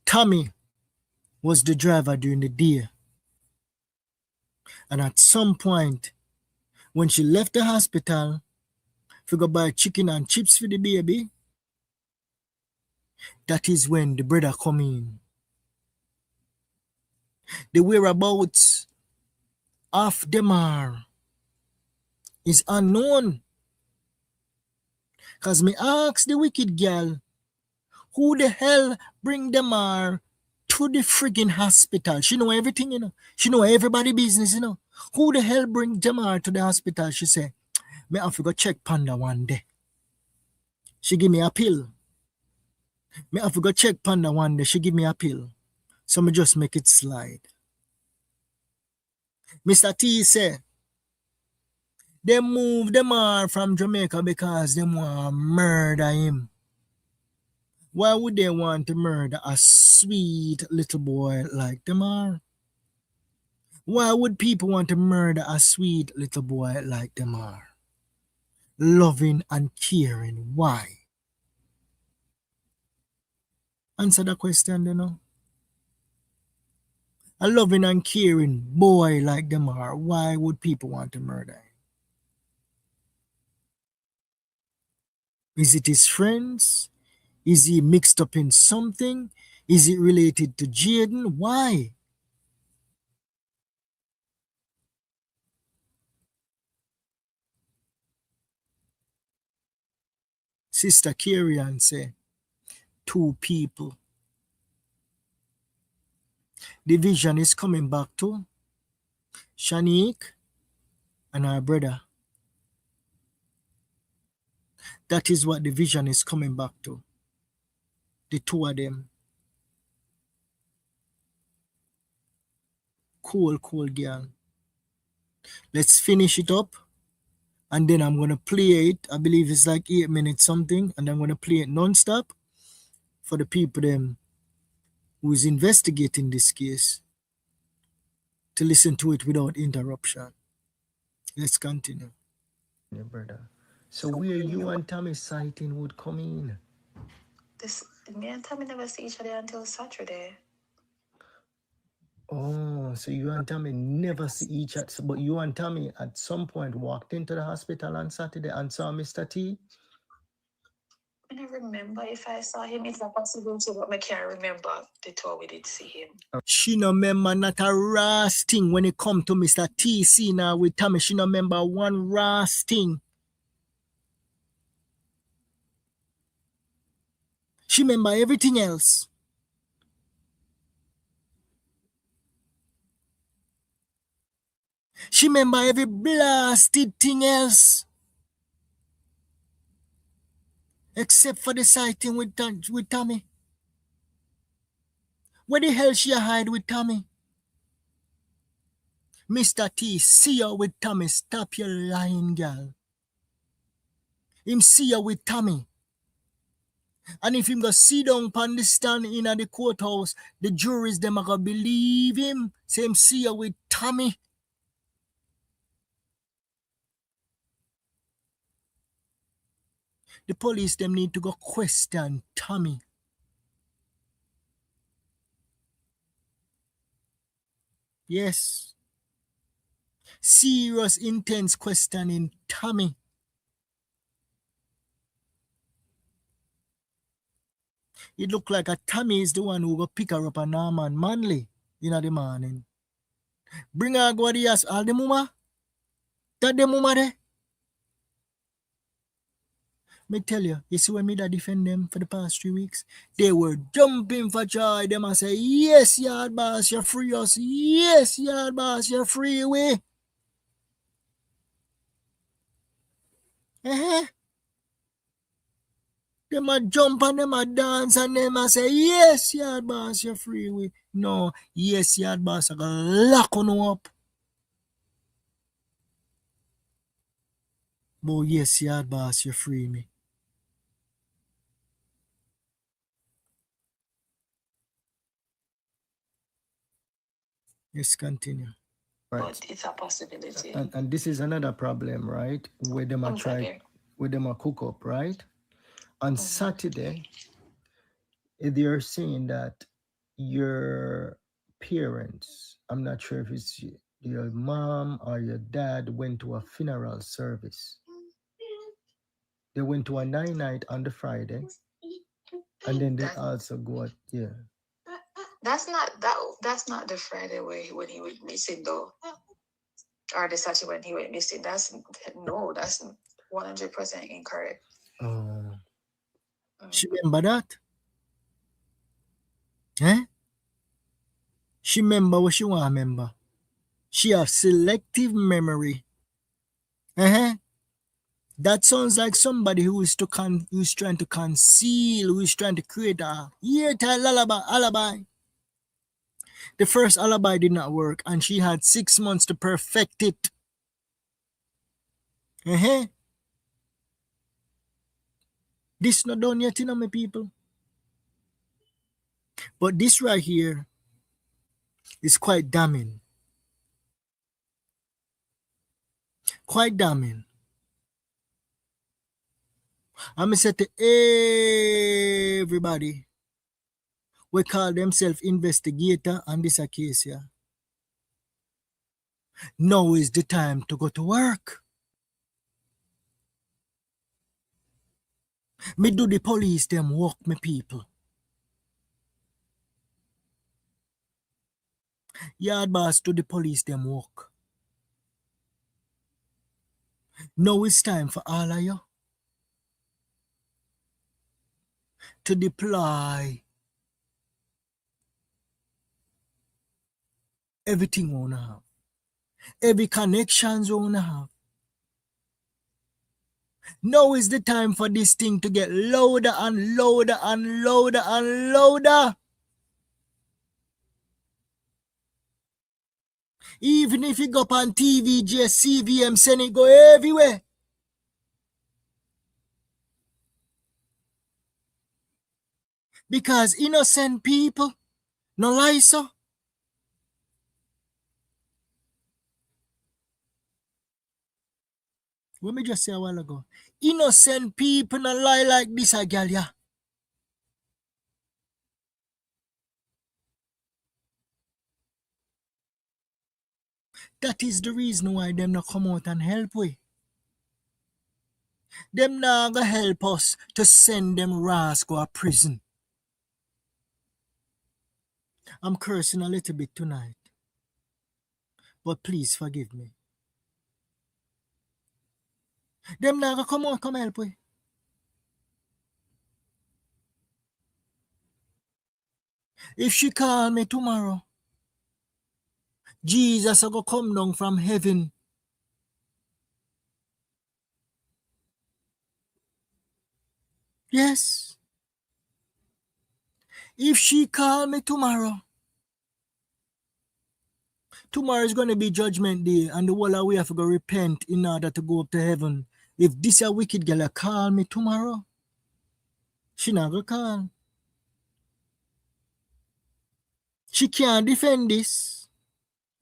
Tommy was the driver during the day. And at some point, when she left the hospital, to go buy chicken and chips for the baby, that is when the brother come in. The whereabouts of Demar is unknown. Because me ask the wicked girl, who the hell bring Demar to the friggin' hospital? She know everything, you know. She know everybody business, you know. Who the hell bring Demar to the hospital? She say, me have to go check Panda one day. She give me a pill. Me have to go check Panda one day. She give me a pill. So me just make it slide. Mr. T say, they move Demar from Jamaica because they want to murder him. Why would they want to murder a sweet little boy like Demar? Why would people want to murder a sweet little boy like Demar? Loving and caring. Why? Answer the question, you know. A loving and caring boy like Demar, why would people want to murder him? Is it his friends? Is he mixed up in something? Is it related to Jayden? Why? Sister Carrion say, 2 people. The vision is coming back to Shanique and her brother. That is what the vision is coming back to. The 2 of them. Cool girl. Let's finish it up. And then I'm going to play it. I believe it's like 8 minutes something. And I'm going to play it non-stop for the people them who is investigating this case to listen to it without interruption. Let's continue. Yeah, brother. So where you and Tommy sighting would come in? Me and Tommy never see each other until Saturday. Oh, so you and Tommy never see each other, but you and Tommy at some point walked into the hospital on Saturday and saw Mr. T? I don't remember if I saw him. It's a possibility, but I can't remember the tour we did see him. She no remember not a ras thing when it come to Mr. T. See now with Tommy. She no remember one ras thing. She remember everything else. She remember every blasted thing else. Except for the sighting with Tommy. Where the hell she hide with Tommy? Mr. T, see you with Tommy. Stop your lying, girl. Him see you with Tommy. And if him go sit down upon the stand in the courthouse, the juries them are gonna believe him. Say him see you with Tommy. The police them need to go question Tommy. Yes. Serious, intense questioning Tommy. It look like a Tommy is the one who go pick her up a Norman Manley in the morning. Bring her go to the house. All the mama? That the mama there? Me tell you see when me da defend them for the past 3 weeks, they were jumping for joy. Them and say, yes, yard boss, you free us. Yes, yard boss, you free we. Them a jump and them a dance and them a say, yes, yard boss, you free we. No, yes, yard boss, I got lock on up. But yes, yard boss, you free me. Yes, continue. Right. But it's a possibility. And this is another problem, right? Where them a try, where them a cook up, right? On Saturday, they are saying that your parents, I'm not sure if it's your mom or your dad, went to a funeral service. They went to a night on the Friday, and then they also go at, yeah. That's not the Friday when he went missing though, or the Saturday when he went missing. That's 100% incorrect. She remember that? Eh? She remember what she want to remember. She have selective memory. That sounds like somebody who's trying to conceal, who's trying to create a alibi. The first alibi did not work, and she had 6 months to perfect it. This not done yet, my people. But this right here is quite damning. Quite damning. I'm say to everybody, we call themselves investigator on this case here. Now is the time to go to work. Me do the police them work, me people. Yard boss do the police them work. Now it's time for all of you to deploy everything we wanna have. Every connections we wanna have. Now is the time for this thing to get louder and louder and louder and louder. Even if you go up on TV, CVM, send it go everywhere. Because innocent people, no lie so. What me just say a while ago? Innocent people not lie like this, a gal, yeah. That is the reason why them not come out and help we. Them not gonna help us to send them rascal to prison. I'm cursing a little bit tonight, but please forgive me. Them not gonna come out come help we. If she call me tomorrow, Jesus will come down from heaven. Yes. If she call me tomorrow is going to be judgment day, and the whole of we have to go repent in order to go up to heaven. If this a wicked girl call me tomorrow, she not gonna call. She can't defend this.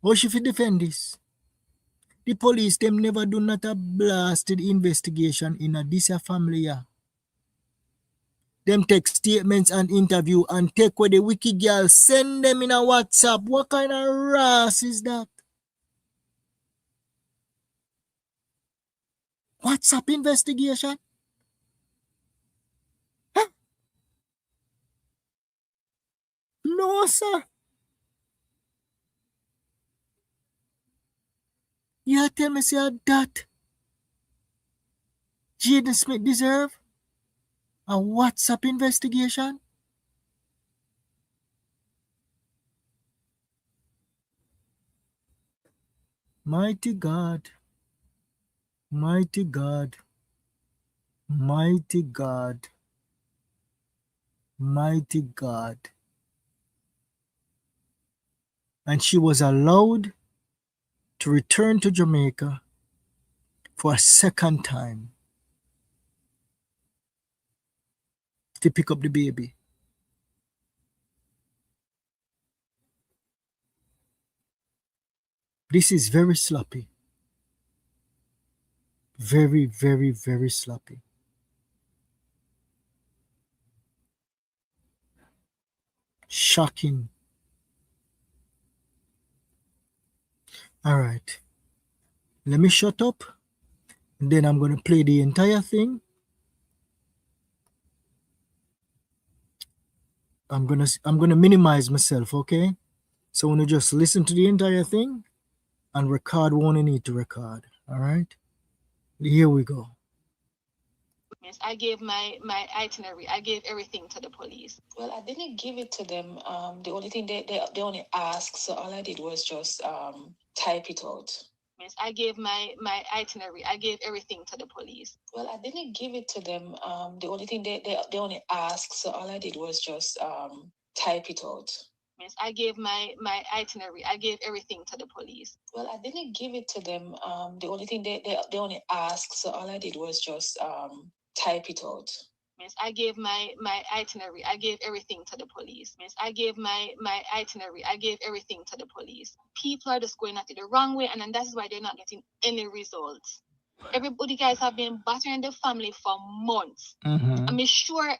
How she fi defend this? The police them never do not a blasted investigation in a this a family. Yeah. Them take statements and interview and take where the wicked girl, send them in a WhatsApp. What kind of rass is that? WhatsApp investigation? Huh? No, sir. You tell me say that Jayden Smith deserve a WhatsApp investigation? Mighty God, mighty God, mighty God, mighty God. And she was allowed to return to Jamaica for a second time to pick up the baby. This is very sloppy. Very, very, very sloppy. Shocking. All right. Let me shut up. And then I'm going to play the entire thing. I'm gonna minimize myself, okay? So when you just listen to the entire thing and record what you need to record. All right. Here we go. I gave my itinerary. I gave everything to the police. Well, I didn't give it to them. The only thing they only asked, so all I did was just type it out. I gave my itinerary. I gave everything to the police. Well, I didn't give it to them. The only thing they only asked, so all I did was just type it out. I gave my itinerary. I gave everything to the police. Well, I didn't give it to them. The only thing they only asked, so all I did was just type it out. I gave my itinerary. I gave everything to the police. I gave my itinerary. I gave everything to the police. People are just going at it the wrong way, and then that's why they're not getting any results. Everybody guys have been battering the family for months. I'm sure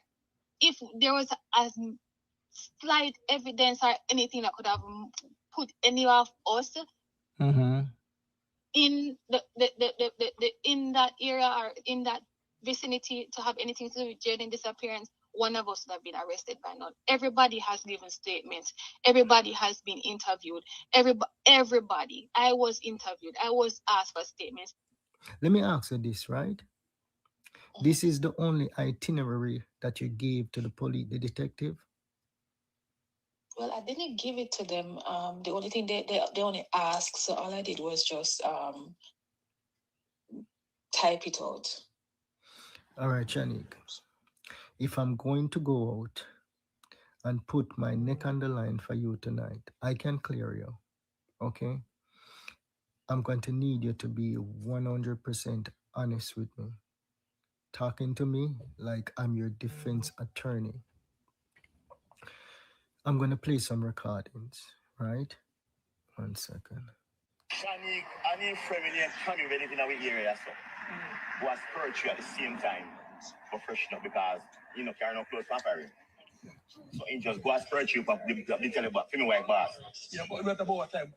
if there was a slight evidence or anything that could have put any of us in the in that area or in that vicinity to have anything to do with Jayden's disappearance, one of us would have been arrested by now. Everybody has given statements. Everybody has been interviewed. Everybody. I was interviewed. I was asked for statements. Let me ask you this, right? This is the only itinerary that you gave to the police, the detective? Well, I didn't give it to them. The only thing they only asked, so all I did was just type it out. All right, Shanik. If I'm going to go out and put my neck on the line for you tonight, I can clear you. Okay? I'm going to need you to be 100% honest with me. Talking to me like I'm your defense attorney. I'm going to play some recordings, right? 1 second. Shanik, I need family and family ready in our area, so. Go and spiritual at the same time for freshen up because you know carry no clothes pampering. So he just go and spiritual but they tell you about me white boss. Yeah, but what about time?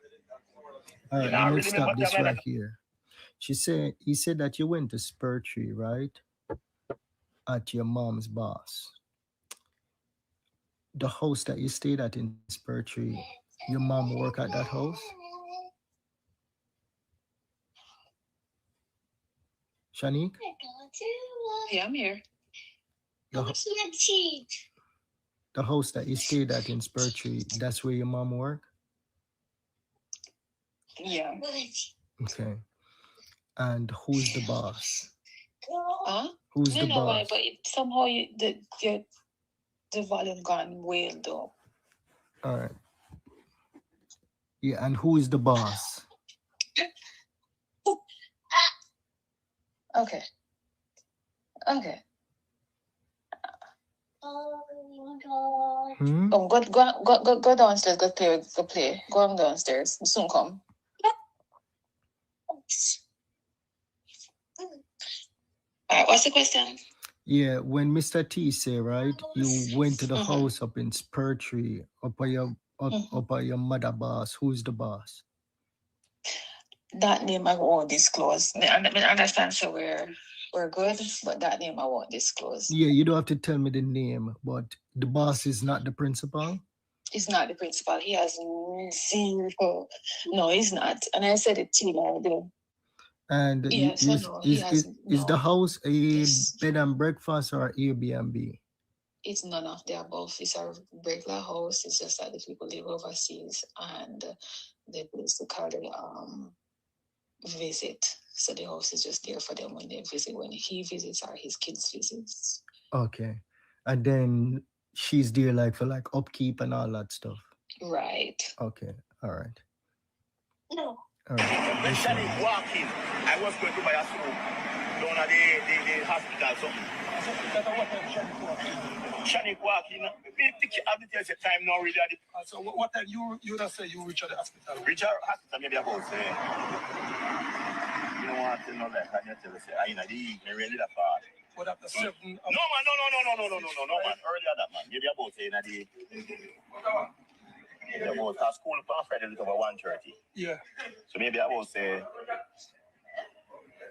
All right, let me stop this right here. He said that you went to spiritual, right? At your mom's boss. The house that you stayed at in spiritual, your mom work at that house? Shanique? Yeah, I'm here. The house that you stayed at in spiritual, that's where your mom work? Yeah. Okay. And who's the boss? Huh? Who's the No, why, boss? but somehow the volume gone way low. All right. Yeah, and who is the boss? Okay. Okay. Hmm? Oh, go downstairs. Go play. Go on downstairs. Soon come. Alright, what's the question? Yeah, when Mr. T say, right, you went to the house up in Spurtree, up by your mother boss. Who's the boss? That name I won't disclose. I understand, so we're good, but that name I won't disclose. Yeah, you don't have to tell me the name, but the boss is not the principal? He's not the principal. He has zero. No, he's not. And I said it to you already. And Yes, is, no, is, he has is, is no. the house a It's- bed and breakfast or Airbnb? It's none of the above. It's a regular house. It's just that the people live overseas and they basically visit. So the house is just there for them when they visit, when he visits or his kids visits. Okay. And then she's there like for like upkeep and all that stuff. Right. Okay. All right. No. All right. When Shani walking, I was going to buy a soup down at the hospital. So Shani walking, at the time now really. So what time you just say you reach at the hospital? Reach our hospital maybe about say. You don't want to know that. I just tell you say, I know the evening really that far. What after 7? No man, no man. Earlier that man. Maybe about say maybe about our school on Friday is over 1:30. Yeah. So maybe I will say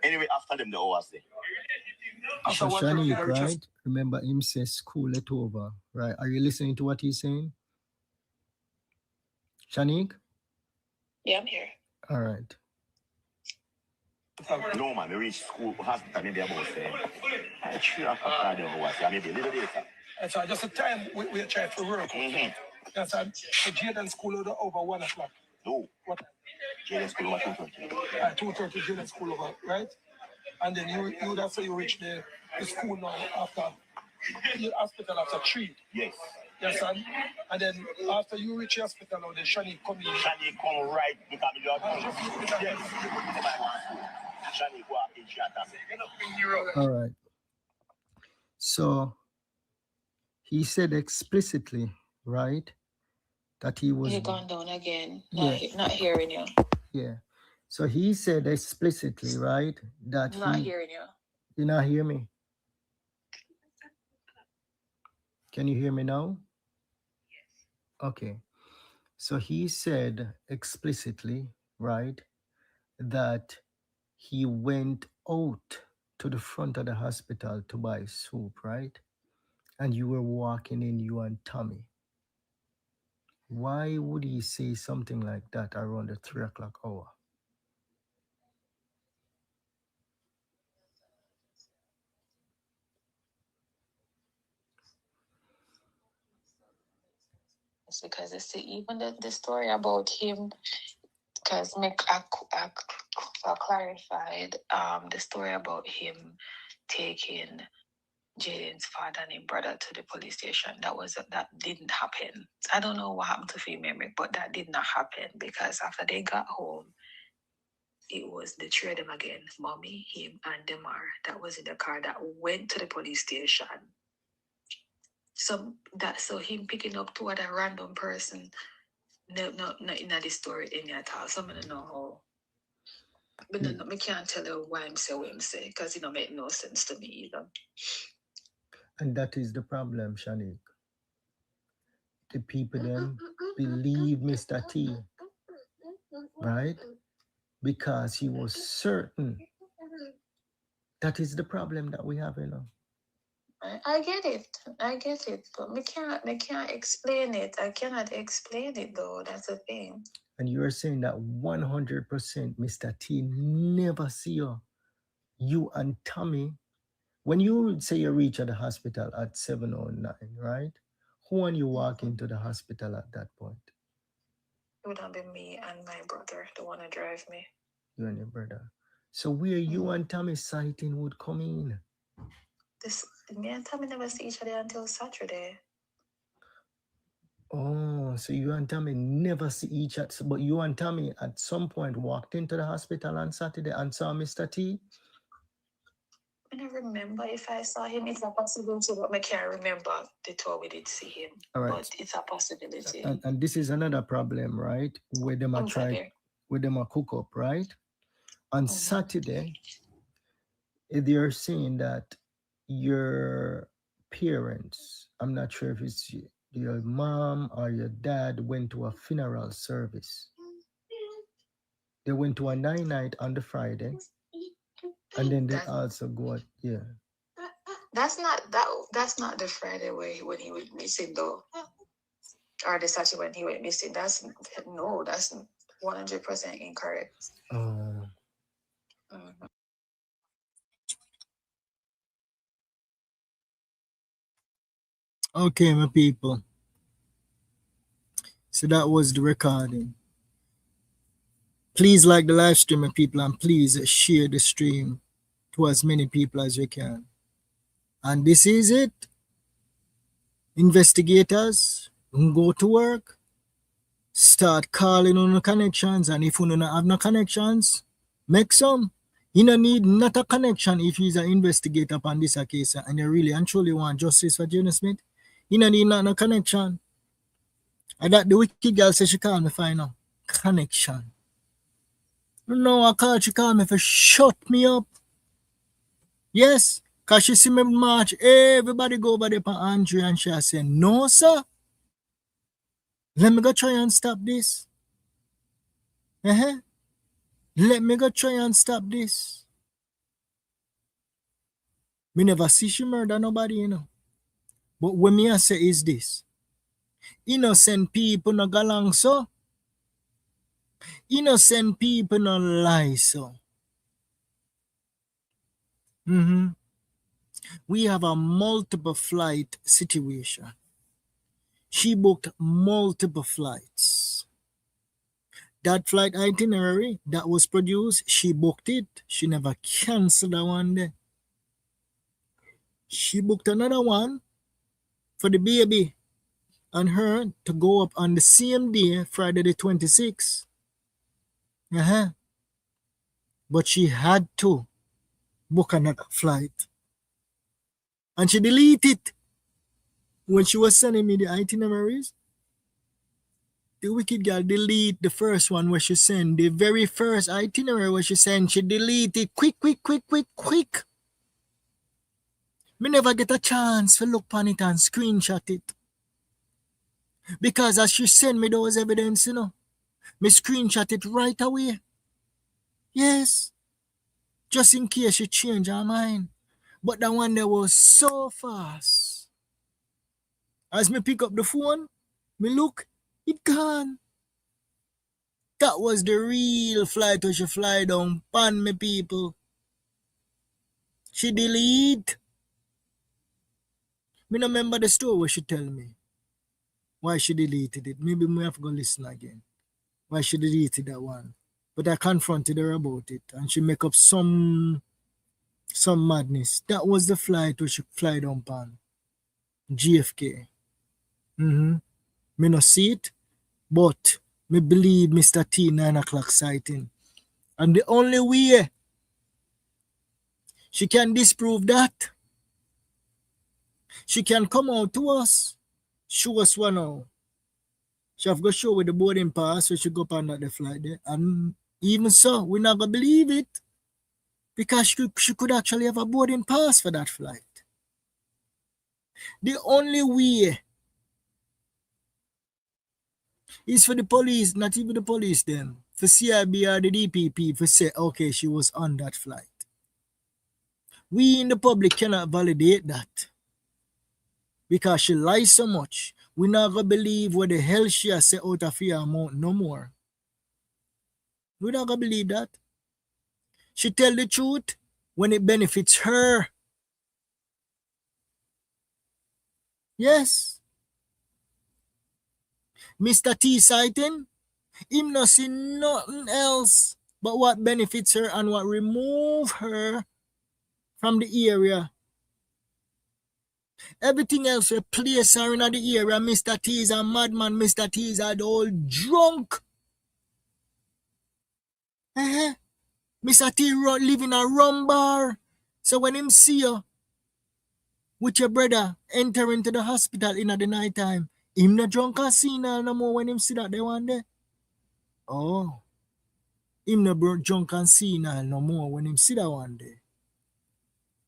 anyway after them the hours there. After Shanique, right? Remember him says school it over, right? Are you listening to what he's saying? Shanique? Yeah, I'm here. All right. No man, we reach school hospital maybe about say 3 o'clock the hours, maybe a little later. And so just the time we try to work. Mm-hmm. Yes, and so Jayden school over 1 o'clock. No. What? Jayden school over 2:30. 2:30 Jayden school over, right? And then you that's how you reach the school now after the hospital after 3. Yes. Yes, son. And then after you reach the hospital now, the Shani come in. Shani come right because you are yes. Shani go up in chat. All right. So he said explicitly, right, that he was. You're gone down again. Yeah. Not hearing you. Yeah. So he said explicitly, right, that Not hearing you. You not hear me? Can you hear me now? Yes. Okay. So he said explicitly, right, that he went out to the front of the hospital to buy soup, right? And you were walking in, you and Tommy. Why would he say something like that around the 3 o'clock hour? It's because it's even the story about him, because I clarified the story about him taking Jayden's father and brother to the police station. That didn't happen. I don't know what happened to Fee memory, but that did not happen because after they got home, it was the three of them again, mommy, him, and Demar, that was in the car that went to the police station. So him picking up two other random person, no in the story in at all. So I don't know how. But no, I can't tell you why I'm saying what I'm saying, because it don't make no sense to me either. And that is the problem, Shanique. The people then believe Mr. T, right? Because he was certain. That is the problem that we have, you know. I get it, but me can't explain it. I cannot explain it though. That's the thing. And you are saying that 100% Mr. T never see you and Tommy. When you say you reach at the hospital at 7:09, right? Who and you walk into the hospital at that point? It would have been me and my brother, the one that drive me. You and your brother. So where you and Tommy sighting would come in? Me and Tommy never see each other until Saturday. Oh, so you and Tommy never see each other, but you and Tommy at some point walked into the hospital on Saturday and saw Mr. T? I don't remember if I saw him. It's a possibility, but I can't remember the tour we did see him. All right. But it's a possibility. And this is another problem, right? Where them are cook up, right? On Saturday, they're saying that your parents, I'm not sure if it's your mom or your dad, went to a funeral service. They went to a night on the Friday, and then they also go out, yeah. That's not the Friday when he went missing though, or the Saturday when he went missing. That's 100% incorrect. Okay, my people. So that was the recording. Please like the live stream, my people, and please share the stream to as many people as you can. And this is it. Investigators, go to work, start calling on the connections, and if you don't have no connections, make some. You don't need not a connection if you're an investigator upon this case and you really and truly want justice for Jayden Smith. You don't need not a connection. And that the wicked girl says she called me for now. Connection. No, I called, she called me for shut me up. Yes, because she see me march, everybody go over there for Andrea and she said, no, sir. Let me go try and stop this. Let me go try and stop this. Me never see she murder nobody, you know. But what me I say is this. Innocent people no go along so. Innocent people no lie so. We have a multiple flight situation. She booked multiple flights. That flight itinerary that was produced, she booked it. She never canceled that one day. She booked another one for the baby and her to go up on the same day, Friday the 26th. But she had to book another flight. And she deleted it. When she was sending me the itineraries, the wicked girl delete the first one where she sent. The very first itinerary where she sent, she deleted quick. Me never get a chance to look on it and screenshot it. Because as she sent me those evidence, you know, me screenshot it right away. Yes. Just in case she changed her mind. But that one there was so fast. As me pick up the phone, me look, it gone. That was the real flight where she fly down pan me people. She delete. Me no remember the story where she tell me why she deleted it. Maybe me have to go listen again. Why she deleted that one. But I confronted her about it and she make up some madness. That was the flight where she fly down pan. JFK. Me no see it, but me believe Mr. T 9 o'clock sighting. And the only way she can disprove that, she can come out to us, show us one now. She have to show with the boarding pass, so she go up on the flight there, and Even so, we're not going to believe it because she could actually have a boarding pass for that flight. The only way is for the police, not even the police then, for CIB or the DPP to say, okay, she was on that flight. We in the public cannot validate that because she lies so much. We're not going to believe what the hell she has said out of her mouth no more. We're not going to believe that. She tell the truth when it benefits her. Yes. Mr. T sighting, him not see nothing else but what benefits her and what remove her from the area. Everything else will place her in the area. Mr. T is a madman. Mr. T is a old drunk. Mr. T live in a rum bar. So when him see you with your brother enter into the hospital in the night time, him not drunk or senile no more when him see that they one day. Oh. Him not drunk and senile no more when him see that one day.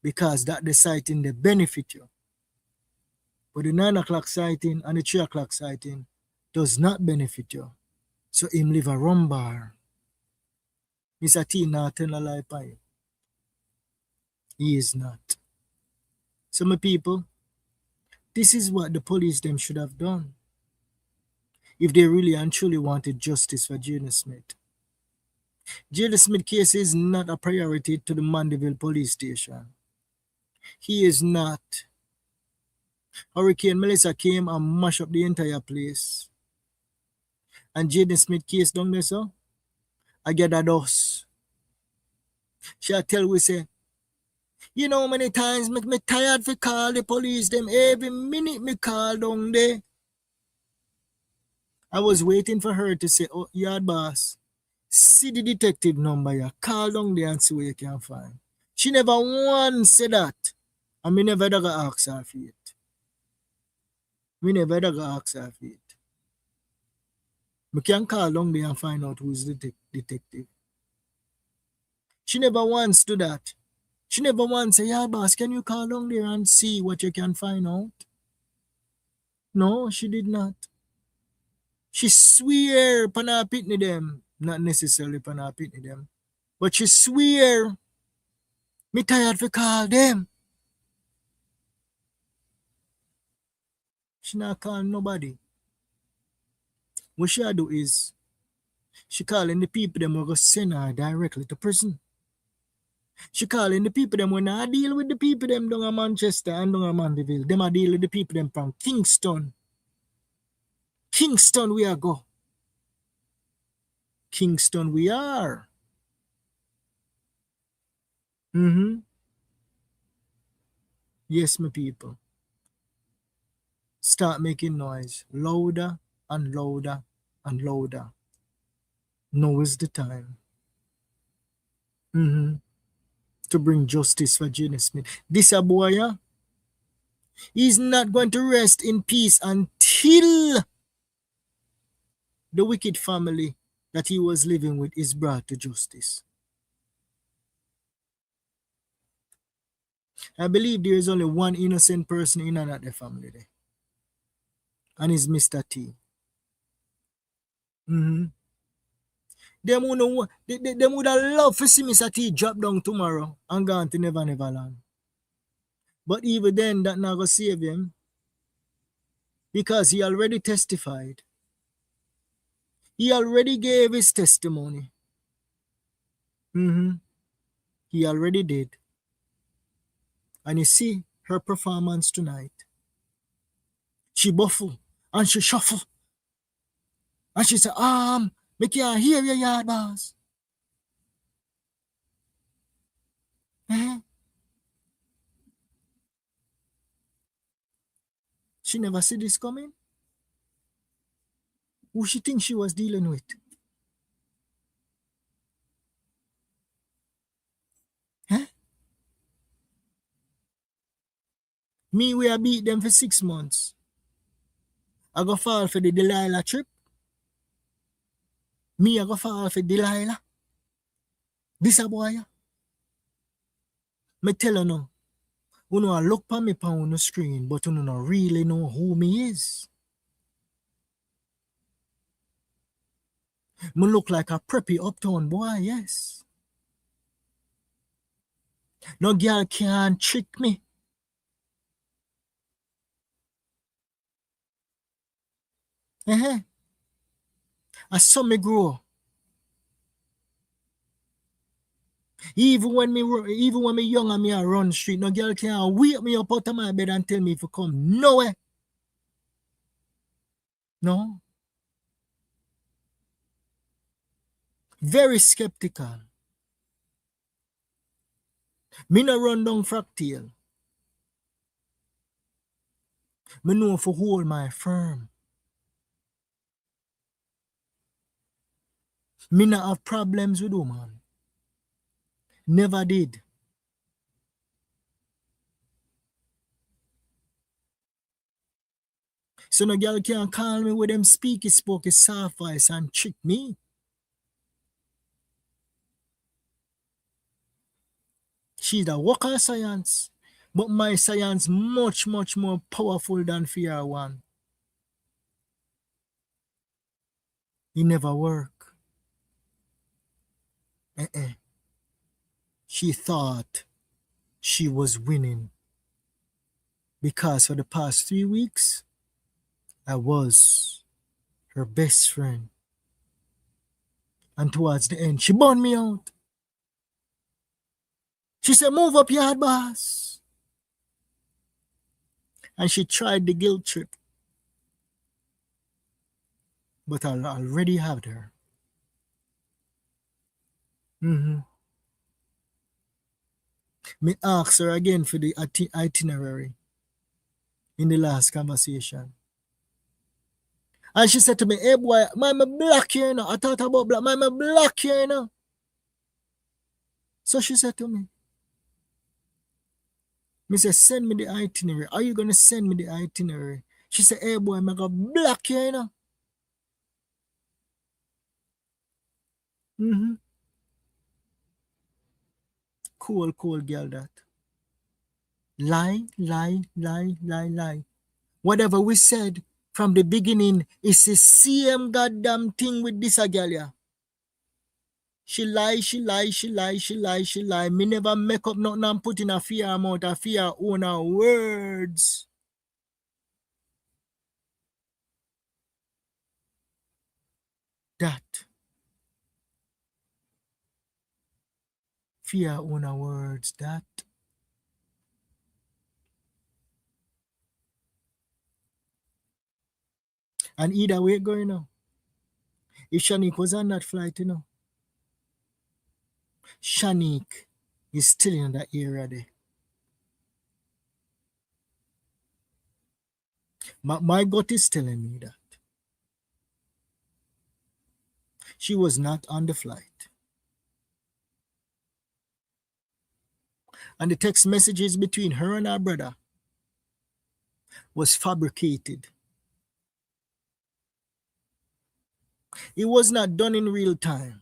Because that the sighting they benefit you. But the 9 o'clock sighting and the 3 o'clock sighting does not benefit you. So him live a rum bar. Mr. T not tell a lie by you. He is not. So my people, this is what the police them should have done. If they really and truly wanted justice for Jayden Smith. Jayden Smith case is not a priority to the Mandeville police station. He is not. Hurricane Melissa came and mashed up the entire place. And Jayden Smith case down there, so I get a dust. She tell we say, you know many times make me tired to call the police them every minute me call down there. I was waiting for her to say, oh, yard boss, see the detective number ya, call down there and see what you can find. She never once said that. And me never ever ask her for it. Me never ever ask her for it. Me can call down there and find out who's the detective. She never once do that. She never once say, yeah, boss, can you call down there and see what you can find out? No, she did not. She swear pana pitney them. Not necessarily pana pitney them. But she swear me tired to call them. She not call nobody. What she do is she calling the people them who go send her directly to prison. She calling the people them when I deal with the people them down in Manchester and down in Mandeville. Them I deal with the people them from Kingston. Kingston we are go. Kingston we are. Yes, my people. Start making noise. Louder and louder and louder. Now is the time. To bring justice for Jayden Smith. This a boy, he's not going to rest in peace until the wicked family that he was living with is brought to justice. I believe there is only one innocent person in that family there. And it's Mr. T. Them would have loved to see Mr. T drop down tomorrow and gone to Never Land. But even then, that not going to save him. Because he already testified. He already gave his testimony. He already did. And you see her performance tonight. She buffle and she shuffle. And she said, me can't hear you, yard boss. She never see this coming. Who she think she was dealing with? Me, we have beat them for 6 months. I go fall for the Delilah trip. Me, I go fall for Delilah. This a boy. Me tell you no. You know, I look for me on the screen, but you don't really know who me is. Me look like a preppy uptown boy, yes. No girl can trick me. I saw me grow. Even when me young and me a run street, no girl can wake me up out of my bed and tell me to come nowhere. No. Very skeptical. Me no run down fractal. Me know for hold my firm. Me not have problems with woman. Never did. So no girl can call me with them spooky soft voice and trick me. She's a worker science, but my science much more powerful than fear one. It never work. She thought she was winning because for the past 3 weeks, I was her best friend. And towards the end, she burned me out. She said, move up, yard boss. And she tried the guilt trip. But I already had her. Me asked her again for the itinerary in the last conversation. And she said to me, hey boy, I'm black here, you know. I thought about black, I'm black here, you know. So she said to me, me said, send me the itinerary. Are you going to send me the itinerary? She said, hey boy, I'm black here, you know. Cool girl that. Lie. Whatever we said from the beginning is the same goddamn thing with this girl, yeah. She lie. Me never make up nothing and put in a fear amount of fear own her words. That. Fear own her words, that. And either way going now. If Shanique was on that flight, you know, Shanique is still in that area there. My gut is telling me that she was not on the flight. And the text messages between her and her brother was fabricated. It was not done in real time.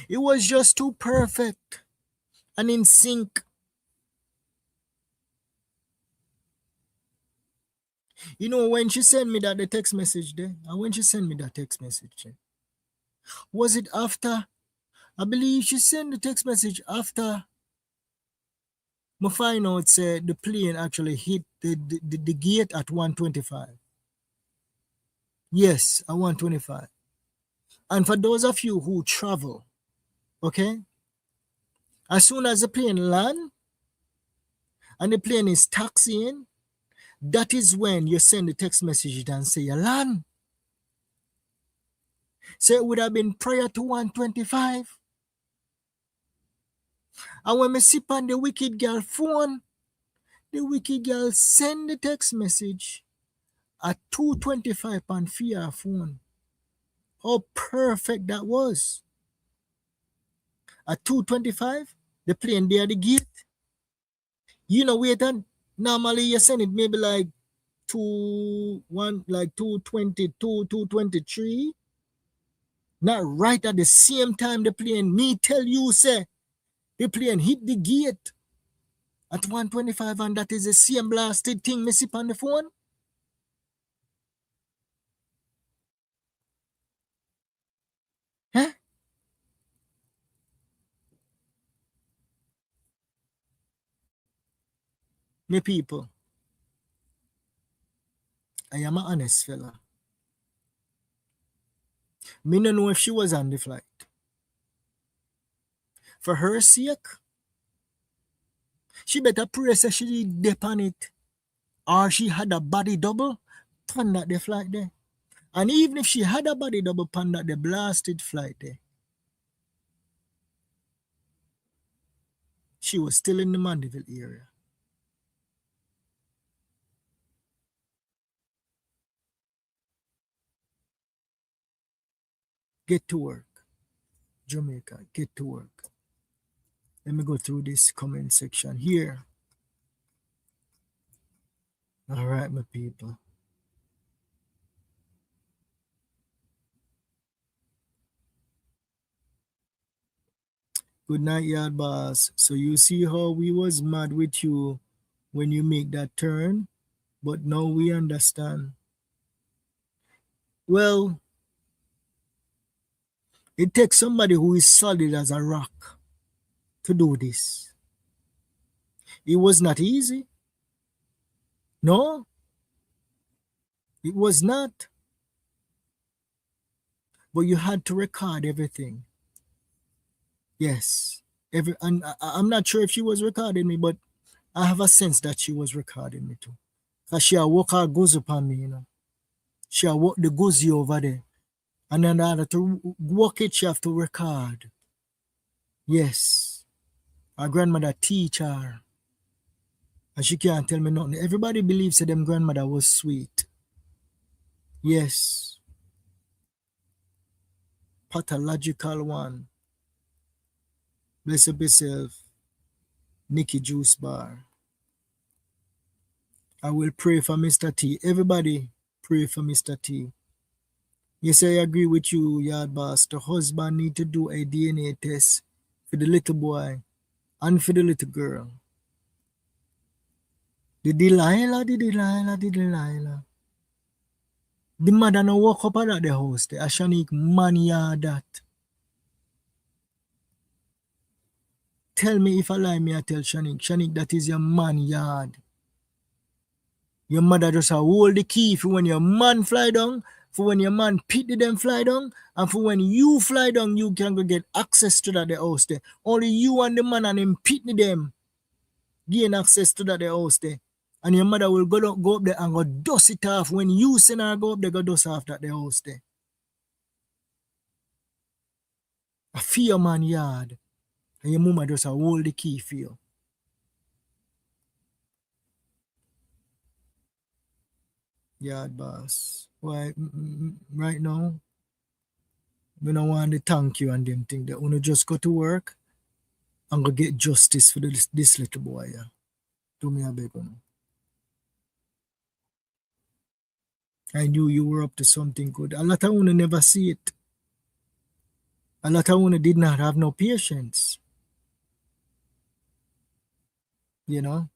It was just too perfect and in sync. You know, when she sent me the text message there, and when she sent me that text message, was it after? I believe she sent the text message after I find out said the plane actually hit the gate at 125. Yes, at 125. And for those of you who travel, okay, as soon as the plane land and the plane is taxiing, that is when you send the text message and say you land. So it would have been prior to 125. And when I sip on the wicked girl phone, the wicked girl send the text message at 225 on fear phone. How perfect that was. At 225, the plane there at the gate. You know, wait, and normally you send it maybe like 220, 223. Not right at the same time the plane, me tell you, say, the plane hit the gate at 125 and that is the same blasted thing me see on the phone. Huh? Me people, I am an honest fella. Me no know if she was on the flight. For her sake, she better pray say she dip on it. Or she had a body double pan that the flight there. And even if she had a body double pan that the blasted flight there, she was still in the Mandeville area. Get to work. Jamaica, get to work. Let me go through this comment section here. All right, my people. Good night, Yard Boss. So you see how we was mad with you when you make that turn, but now we understand. Well, it takes somebody who is solid as a rock to do this. It was not easy. No, it was not. But you had to record everything. Yes. And I'm not sure if she was recording me, but I have a sense that she was recording me too. Because she walk her goose upon me, you know. She walk the goosey over there. And then in order to walk it, she have to record. Yes. Her grandmother teach her. And she can't tell me nothing. Everybody believes that them grandmother was sweet. Yes. Pathological one. Bless up yourself. Nikki Juice Bar. I will pray for Mr. T. Everybody pray for Mr. T. Yes, I agree with you, Yard Boss. The husband need to do a DNA test for the little boy and for the little girl. The Delilah. The mother no walk up at the house. The Ashanic man yard that. Tell me if I lie, me I tell Shanik. Shanik, that is your man yard. Your mother just hold the key for when your man fly down, for when your man pity them fly down, and for when you fly down, you can go get access to that the house there. Only you and the man and him pity them gain access to that the house there. And your mother will go up there and go dust it off. When you send her go up there, go dust off that the house there. I feel your man yard. And your mama just hold the key for you. Yard Boss. Why right now? We don't want to thank you and them thing. They want to just go to work and go get justice for this little boy. Yeah. Do me a beg on. I knew you were up to something good. A lot of women never see it. A lot of women did not have no patience. You know?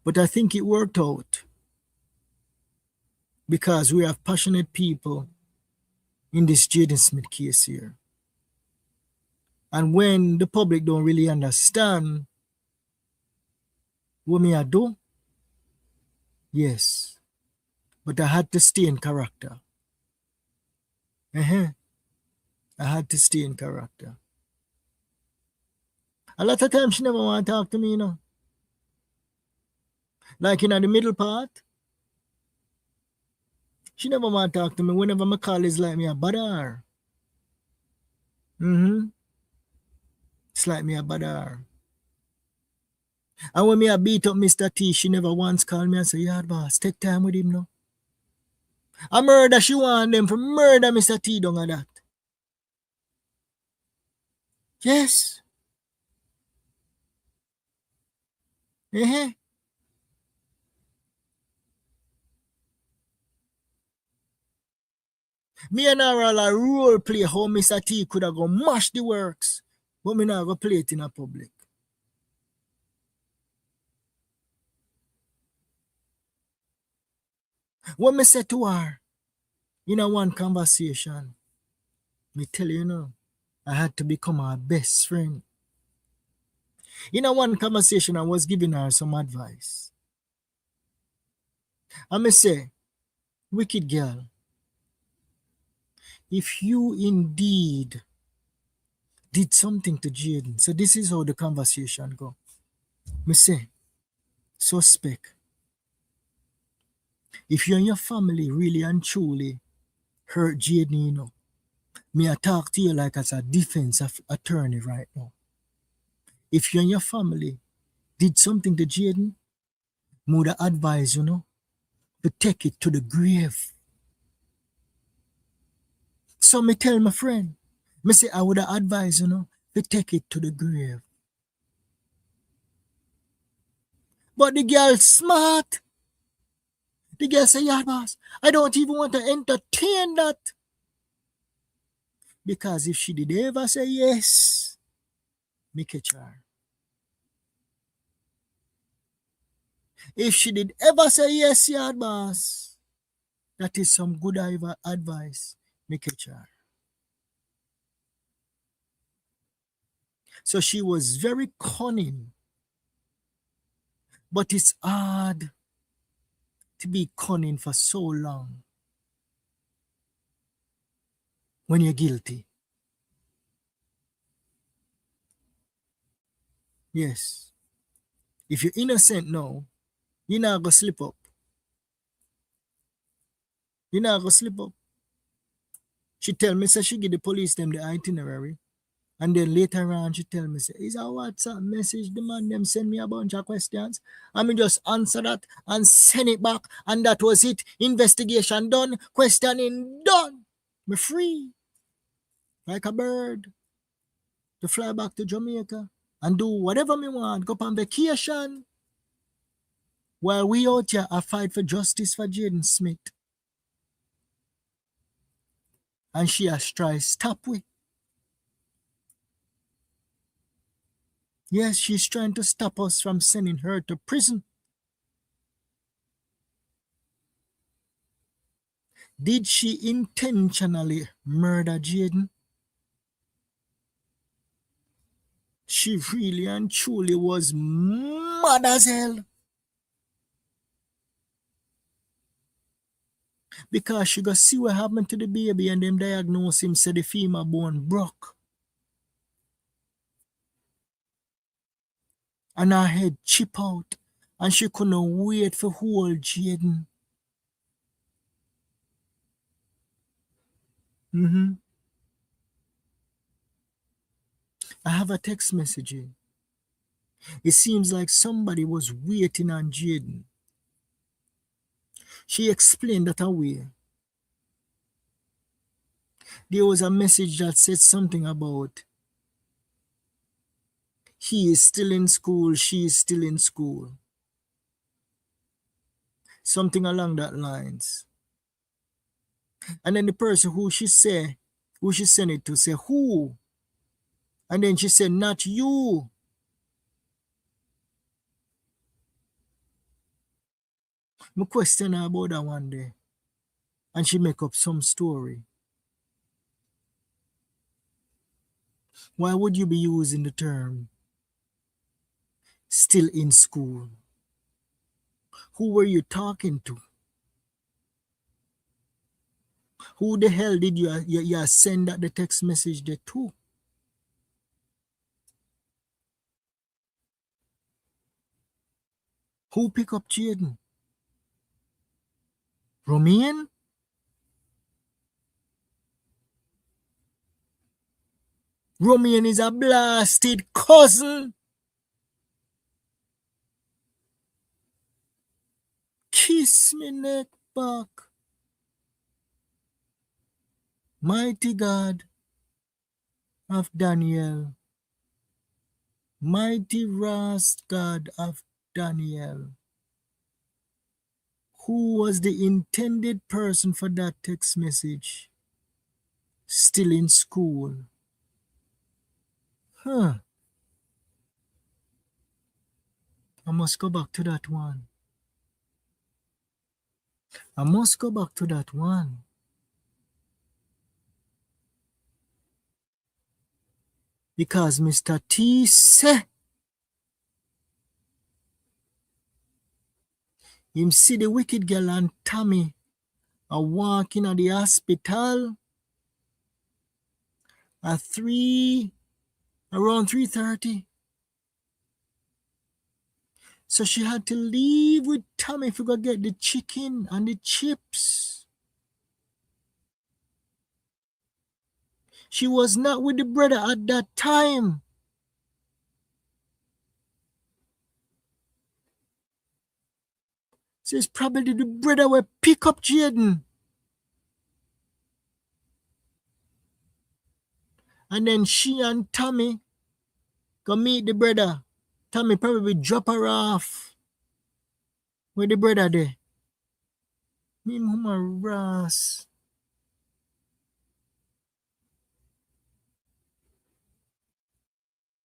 But I think it worked out. Because we have passionate people in this Jayden Smith case here. And when the public don't really understand what me I do, yes. But I had to stay in character. I had to stay in character. A lot of times she never want to talk to me, you know. Like in the middle part, she never want to talk to me. Whenever my call is like me, I bother her. It's like me, I bother her. And when me I beat up Mr. T, she never once called me and say, Yard Boss, take time with him now. A murder, she want them for murder Mr. T down on that. Yes. Me and her all a role play how Mr. T could have go mash the works, but me not go play it in a public. What me say to her in a one conversation, me tell you, I had to become her best friend. In a one conversation, I was giving her some advice. I me say, wicked girl, if you indeed did something to Jayden, so this is how the conversation go. Me say, suspect, if you and your family really and truly hurt Jayden, me I talk to you like as a defense attorney right now. If you and your family did something to Jayden, me would advise to take it to the grave. So me tell my friend, me say I would advise to take it to the grave. But the girl smart. The girl say, yeah, boss, I don't even want to entertain that. Because if she did ever say yes, me catch her. If she did ever say yes, yeah, boss, that is some good advice, me catch her. So she was very cunning. But it's hard to be cunning for so long when you're guilty. Yes. If you're innocent now, you're not going to slip up. You're not going to slip up. She tell me, say she give the police them the itinerary. And then later on, she tell me, say, it's a WhatsApp message. The man them send me a bunch of questions. I mean, just answer that and send it back. And that was it. Investigation done. Questioning done. Me free. Like a bird. To fly back to Jamaica. And do whatever me want. Go on vacation. While we out here, I fight for justice for Jayden Smith. And she has tried stop we. Yes, she's trying to stop us from sending her to prison. Did she intentionally murder Jayden? She really and truly was mad as hell. Because she got see what happened to the baby and them diagnose him said the femur bone broke. And her head chip out. And she couldn't wait for hold Jayden. I have a text message here. It seems like somebody was waiting on Jayden. She explained that away. There was a message that said something about he is still in school, she is still in school. Something along that lines. And then the person who she sent it to say, who? And then she said, not you. I question her about that one day. And she make up some story. Why would you be using the term still in school? Who were you talking to? Who the hell did you send that the text message there to? Who pick up Jayden? Romain? Romain is a blasted cousin. Kiss me neck back. Mighty God of Daniel. Mighty Rast God of Daniel. Who was the intended person for that text message? still in school. Huh. I must go back to that one. I must go back to that one. Because Mr. T say him see the wicked girl and Tommy are walking at the hospital at around 3:30. So she had to leave with Tommy to go get the chicken and the chips. She was not with the brother at that time. So it's probably the brother will pick up Jayden. And then she and Tommy go meet the brother. Tommy probably drop her off with the brother there. Me mama ras.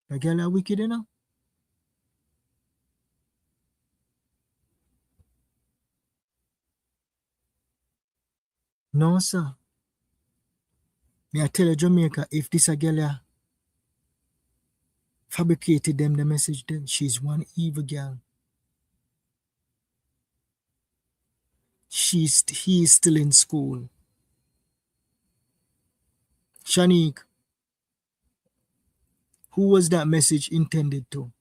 The girl are wicked, you know? No, sir. Me I tell you, Jamaica, if this a girl fabricated them the message, then she's one evil girl. He is still in school. Shanique, who was that message intended to?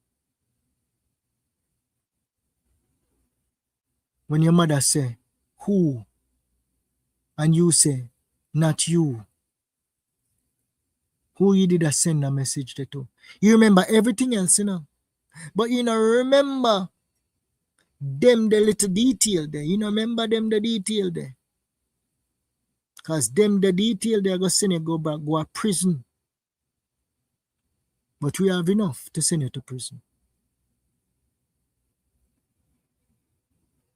When your mother say, who? And you say, not you. Who you did send a message to? You remember everything else, you know? But you know, remember them the little detail there. You know, remember them the detail there. Because them the detail they're going to send you go back, go to prison. But we have enough to send you to prison.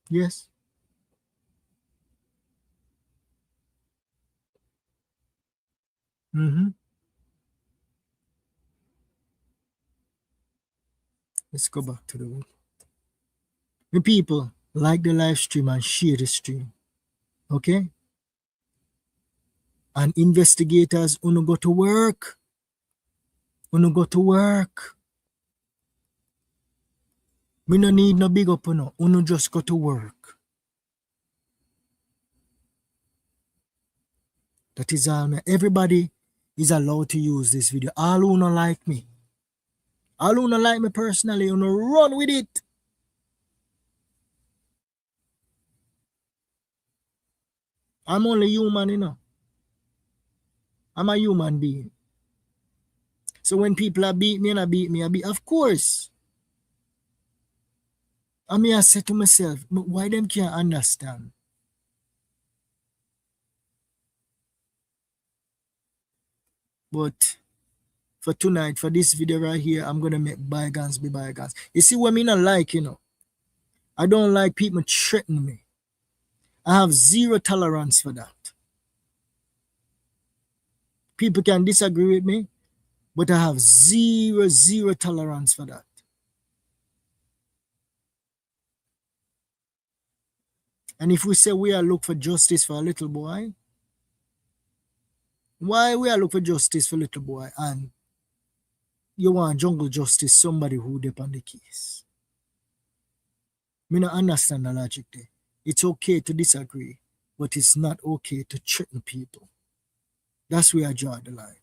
Yes. Let's go back to the wood. The people, like the live stream and share the stream. Okay? And investigators, uno go to work. Uno go to work. We no need no big up, uno just go to work. That is all. Everybody is allowed to use this video. All who don't like me. All who don't like me personally, uno run with it. I'm only human, you know. I'm a human being. So when people are beat me and I beat me, of course. I mean, I say to myself, why them can't understand? But for tonight, for this video right here, I'm going to make bygones be bygones. You see what I mean? I like, you know. I don't like people threatening me. I have zero tolerance for that. People can disagree with me, but I have zero tolerance for that. And if we say we are look for justice for a little boy, why we are look for justice for little boy and you want jungle justice somebody who dip on the case? Me not understand the logic there. It's okay to disagree, but it's not okay to threaten people. That's where I draw the line.